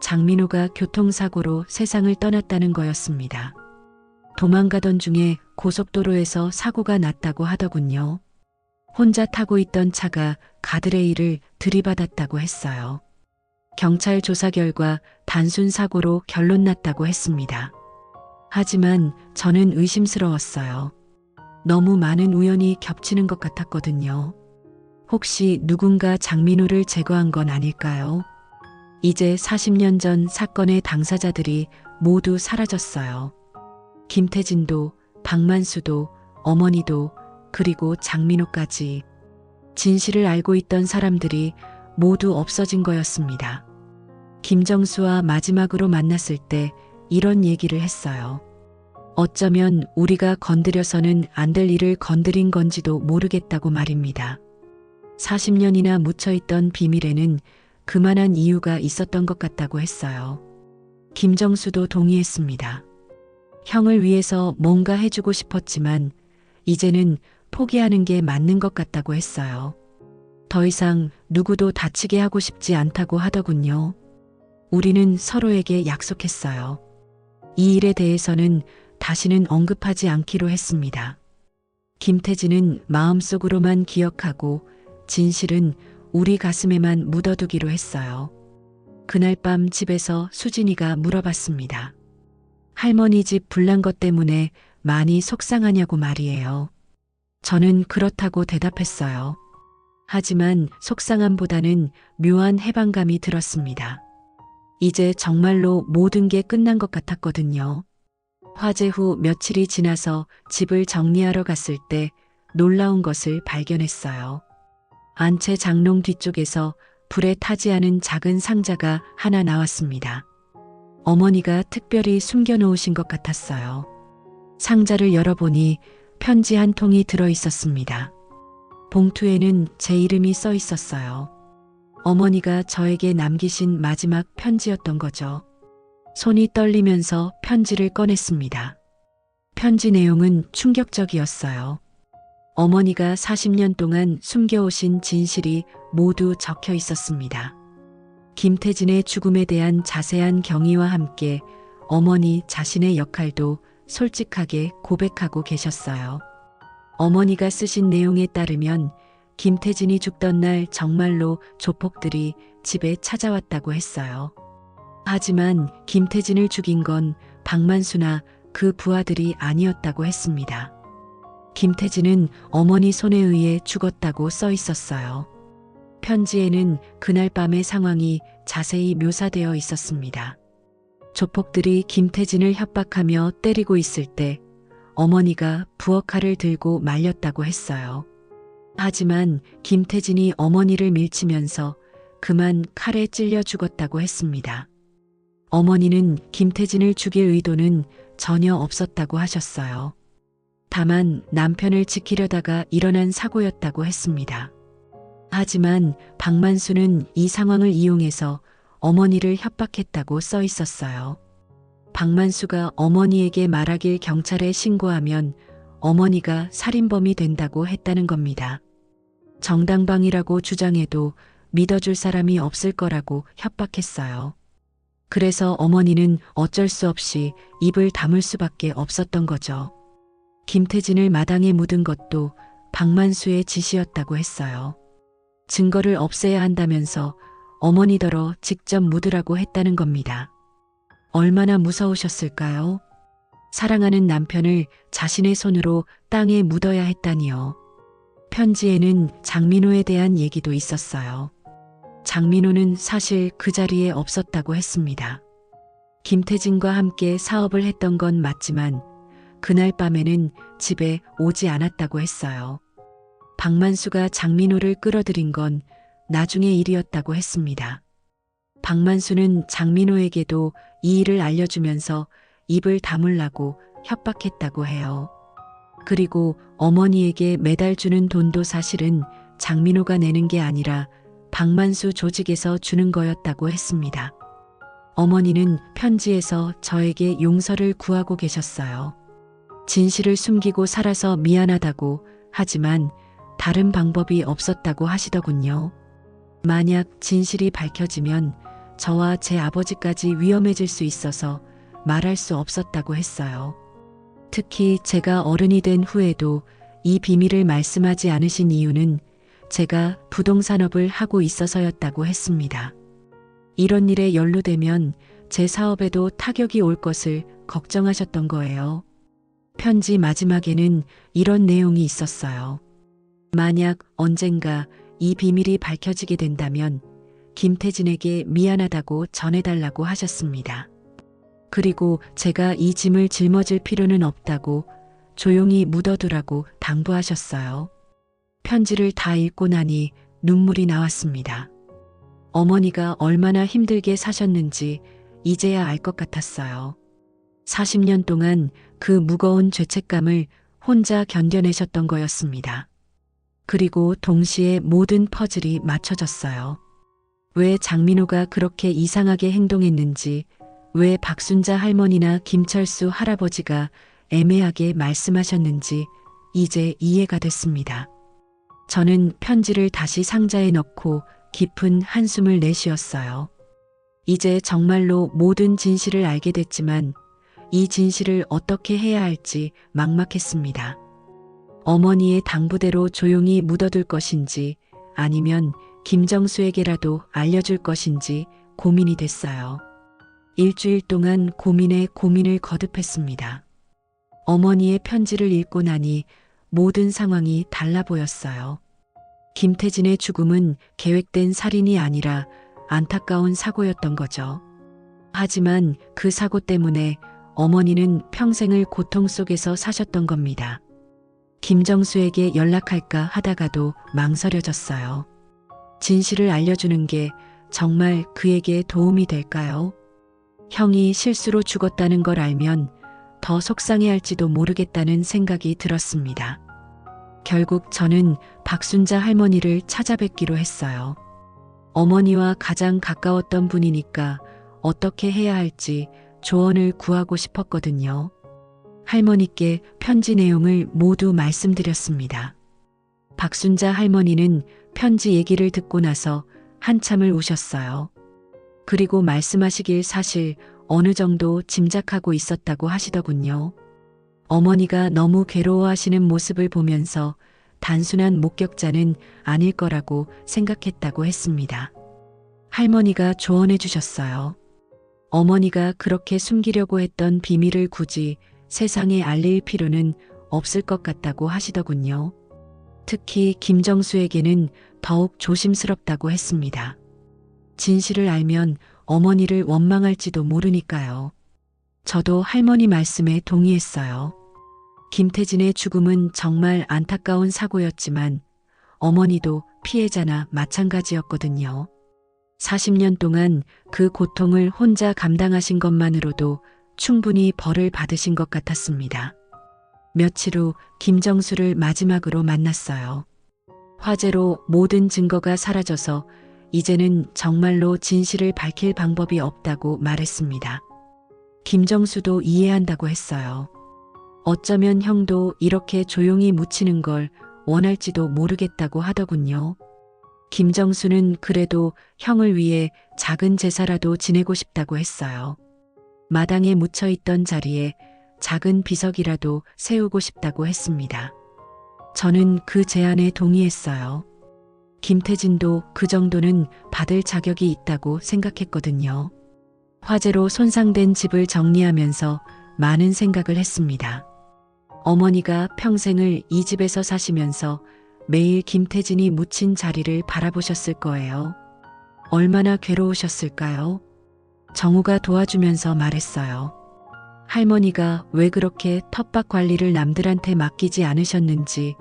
장민호가 교통사고로 세상을 떠났다는 거였습니다. 도망가던 중에 고속도로에서 사고가 났다고 하더군요. 혼자 타고 있던 차가 가드레일을 들이받았다고 했어요. 경찰 조사 결과 단순 사고로 결론 났다고 했습니다. 하지만 저는 의심스러웠어요. 너무 많은 우연이 겹치는 것 같았거든요. 혹시 누군가 장민호를 제거한 건 아닐까요? 이제 40년 전 사건의 당사자들이 모두 사라졌어요. 김태진도, 박만수도, 어머니도, 그리고 장민호까지. 진실을 알고 있던 사람들이 모두 없어진 거였습니다. 김정수와 마지막으로 만났을 때 이런 얘기를 했어요. 어쩌면 우리가 건드려서는 안 될 일을 건드린 건지도 모르겠다고 말입니다. 40년이나 묻혀있던 비밀에는 그만한 이유가 있었던 것 같다고 했어요. 김정수도 동의했습니다. 형을 위해서 뭔가 해주고 싶었지만 이제는 포기하는 게 맞는 것 같다고 했어요. 더 이상 누구도 다치게 하고 싶지 않다고 하더군요. 우리는 서로에게 약속했어요. 이 일에 대해서는 다시는 언급하지 않기로 했습니다. 김태진은 마음속으로만 기억하고 진실은 우리 가슴에만 묻어두기로 했어요. 그날 밤 집에서 수진이가 물어봤습니다. 할머니 집 불난 것 때문에 많이 속상하냐고 말이에요. 저는 그렇다고 대답했어요. 하지만 속상함보다는 묘한 해방감이 들었습니다. 이제 정말로 모든 게 끝난 것 같았거든요. 화재 후 며칠이 지나서 집을 정리하러 갔을 때 놀라운 것을 발견했어요. 안채 장롱 뒤쪽에서 불에 타지 않은 작은 상자가 하나 나왔습니다. 어머니가 특별히 숨겨놓으신 것 같았어요. 상자를 열어보니 편지 한 통이 들어 있었습니다. 봉투에는 제 이름이 써 있었어요. 어머니가 저에게 남기신 마지막 편지였던 거죠. 손이 떨리면서 편지를 꺼냈습니다. 편지 내용은 충격적이었어요. 어머니가 40년 동안 숨겨오신 진실이 모두 적혀 있었습니다. 김태진의 죽음에 대한 자세한 경위와 함께 어머니 자신의 역할도 솔직하게 고백하고 계셨어요. 어머니가 쓰신 내용에 따르면 김태진이 죽던 날 정말로 조폭들이 집에 찾아왔다고 했어요. 하지만 김태진을 죽인 건 박만수나 그 부하들이 아니었다고 했습니다. 김태진은 어머니 손에 의해 죽었다고 써 있었어요. 편지에는 그날 밤의 상황이 자세히 묘사되어 있었습니다. 조폭들이 김태진을 협박하며 때리고 있을 때 어머니가 부엌칼을 들고 말렸다고 했어요. 하지만 김태진이 어머니를 밀치면서 그만 칼에 찔려 죽었다고 했습니다. 어머니는 김태진을 죽일 의도는 전혀 없었다고 하셨어요. 다만 남편을 지키려다가 일어난 사고였다고 했습니다. 하지만 박만수는 이 상황을 이용해서 어머니를 협박했다고 써 있었어요. 박만수가 어머니에게 말하길 경찰에 신고하면 어머니가 살인범이 된다고 했다는 겁니다. 정당방위라고 주장해도 믿어줄 사람이 없을 거라고 협박했어요. 그래서 어머니는 어쩔 수 없이 입을 다물 수밖에 없었던 거죠. 김태진을 마당에 묻은 것도 박만수의 지시였다고 했어요. 증거를 없애야 한다면서 어머니더러 직접 묻으라고 했다는 겁니다. 얼마나 무서우셨을까요? 사랑하는 남편을 자신의 손으로 땅에 묻어야 했다니요. 편지에는 장민호에 대한 얘기도 있었어요. 장민호는 사실 그 자리에 없었다고 했습니다. 김태진과 함께 사업을 했던 건 맞지만 그날 밤에는 집에 오지 않았다고 했어요. 박만수가 장민호를 끌어들인 건 나중의 일이었다고 했습니다. 박만수는 장민호에게도 이 일을 알려주면서 입을 다물라고 협박했다고 해요. 그리고 어머니에게 매달 주는 돈도 사실은 장민호가 내는 게 아니라 박만수 조직에서 주는 거였다고 했습니다. 어머니는 편지에서 저에게 용서를 구하고 계셨어요. 진실을 숨기고 살아서 미안하다고, 하지만 다른 방법이 없었다고 하시더군요. 만약 진실이 밝혀지면 저와 제 아버지까지 위험해질 수 있어서 말할 수 없었다고 했어요. 특히 제가 어른이 된 후에도 이 비밀을 말씀하지 않으신 이유는 제가 부동산업을 하고 있어서였다고 했습니다. 이런 일에 연루되면 제 사업에도 타격이 올 것을 걱정하셨던 거예요. 편지 마지막에는 이런 내용이 있었어요. 만약 언젠가 이 비밀이 밝혀지게 된다면 김태진에게 미안하다고 전해달라고 하셨습니다. 그리고 제가 이 짐을 짊어질 필요는 없다고 조용히 묻어두라고 당부하셨어요. 편지를 다 읽고 나니 눈물이 나왔습니다. 어머니가 얼마나 힘들게 사셨는지 이제야 알 것 같았어요. 40년 동안 그 무거운 죄책감을 혼자 견뎌내셨던 거였습니다. 그리고 동시에 모든 퍼즐이 맞춰졌어요. 왜 장민호가 그렇게 이상하게 행동했는지, 왜 박순자 할머니나 김철수 할아버지가 애매하게 말씀하셨는지 이제 이해가 됐습니다. 저는 편지를 다시 상자에 넣고 깊은 한숨을 내쉬었어요. 이제 정말로 모든 진실을 알게 됐지만 이 진실을 어떻게 해야 할지 막막했습니다. 어머니의 당부대로 조용히 묻어둘 것인지 아니면 김정수에게라도 알려줄 것인지 고민이 됐어요. 일주일 동안 고민에 고민을 거듭했습니다. 어머니의 편지를 읽고 나니 모든 상황이 달라 보였어요. 김태진의 죽음은 계획된 살인이 아니라 안타까운 사고였던 거죠. 하지만 그 사고 때문에 어머니는 평생을 고통 속에서 사셨던 겁니다. 김정수에게 연락할까 하다가도 망설여졌어요. 진실을 알려주는 게 정말 그에게 도움이 될까요? 형이 실수로 죽었다는 걸 알면 더 속상해할지도 모르겠다는 생각이 들었습니다. 결국 저는 박순자 할머니를 찾아뵙기로 했어요. 어머니와 가장 가까웠던 분이니까 어떻게 해야 할지 조언을 구하고 싶었거든요. 할머니께 편지 내용을 모두 말씀드렸습니다. 박순자 할머니는 편지 얘기를 듣고 나서 한참을 우셨어요. 그리고 말씀하시길 사실 어느 정도 짐작하고 있었다고 하시더군요. 어머니가 너무 괴로워하시는 모습을 보면서 단순한 목격자는 아닐 거라고 생각했다고 했습니다. 할머니가 조언해 주셨어요. 어머니가 그렇게 숨기려고 했던 비밀을 굳이 세상에 알릴 필요는 없을 것 같다고 하시더군요. 특히 김정수에게는 더욱 조심스럽다고 했습니다. 진실을 알면 어머니를 원망할지도 모르니까요. 저도 할머니 말씀에 동의했어요. 김태진의 죽음은 정말 안타까운 사고였지만 어머니도 피해자나 마찬가지였거든요. 40년 동안 그 고통을 혼자 감당하신 것만으로도 충분히 벌을 받으신 것 같았습니다. 며칠 후 김정수를 마지막으로 만났어요. 화재로 모든 증거가 사라져서 이제는 정말로 진실을 밝힐 방법이 없다고 말했습니다. 김정수도 이해한다고 했어요. 어쩌면 형도 이렇게 조용히 묻히는 걸 원할지도 모르겠다고 하더군요. 김정수는 그래도 형을 위해 작은 제사라도 지내고 싶다고 했어요. 마당에 묻혀있던 자리에 작은 비석이라도 세우고 싶다고 했습니다. 저는 그 제안에 동의했어요. 김태진도 그 정도는 받을 자격이 있다고 생각했거든요. 화재로 손상된 집을 정리하면서 많은 생각을 했습니다. 어머니가 평생을 이 집에서 사시면서 매일 김태진이 묻힌 자리를 바라보셨을 거예요. 얼마나 괴로우셨을까요? 정우가 도와주면서 말했어요. 할머니가 왜 그렇게 텃밭 관리를 남들한테 맡기지 않으셨는지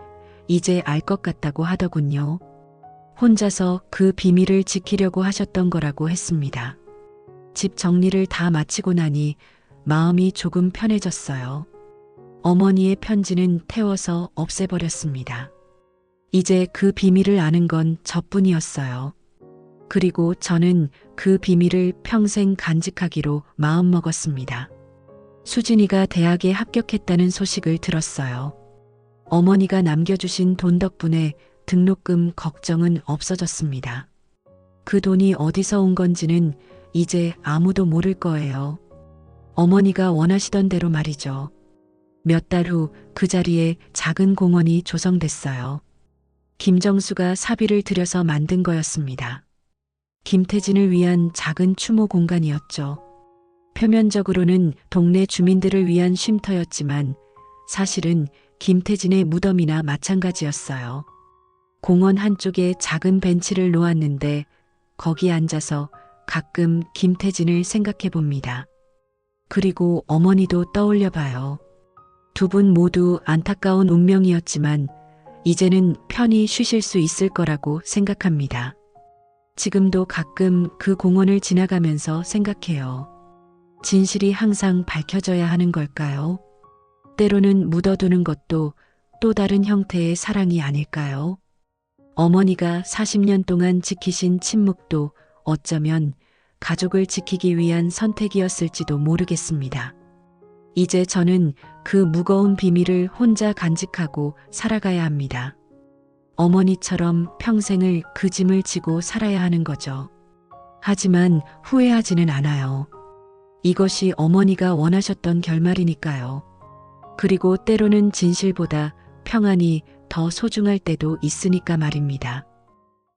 이제 알 것 같다고 하더군요. 혼자서 그 비밀을 지키려고 하셨던 거라고 했습니다. 집 정리를 다 마치고 나니 마음이 조금 편해졌어요. 어머니의 편지는 태워서 없애버렸습니다. 이제 그 비밀을 아는 건 저뿐이었어요. 그리고 저는 그 비밀을 평생 간직하기로 마음먹었습니다. 수진이가 대학에 합격했다는 소식을 들었어요. 어머니가 남겨주신 돈 덕분에 등록금 걱정은 없어졌습니다. 그 돈이 어디서 온 건지는 이제 아무도 모를 거예요. 어머니가 원하시던 대로 말이죠. 몇 달 후 그 자리에 작은 공원이 조성됐어요. 김정수가 사비를 들여서 만든 거였습니다. 김태진을 위한 작은 추모 공간이었죠. 표면적으로는 동네 주민들을 위한 쉼터였지만 사실은 김태진의 무덤이나 마찬가지였어요. 공원 한쪽에 작은 벤치를 놓았는데 거기 앉아서 가끔 김태진을 생각해 봅니다. 그리고 어머니도 떠올려 봐요. 두 분 모두 안타까운 운명이었지만 이제는 편히 쉬실 수 있을 거라고 생각합니다. 지금도 가끔 그 공원을 지나가면서 생각해요. 진실이 항상 밝혀져야 하는 걸까요? 때로는 묻어두는 것도 또 다른 형태의 사랑이 아닐까요? 어머니가 40년 동안 지키신 침묵도 어쩌면 가족을 지키기 위한 선택이었을지도 모르겠습니다. 이제 저는 그 무거운 비밀을 혼자 간직하고 살아가야 합니다. 어머니처럼 평생을 그 짐을 지고 살아야 하는 거죠. 하지만 후회하지는 않아요. 이것이 어머니가 원하셨던 결말이니까요. 그리고 때로는 진실보다 평안이 더 소중할 때도 있으니까 말입니다.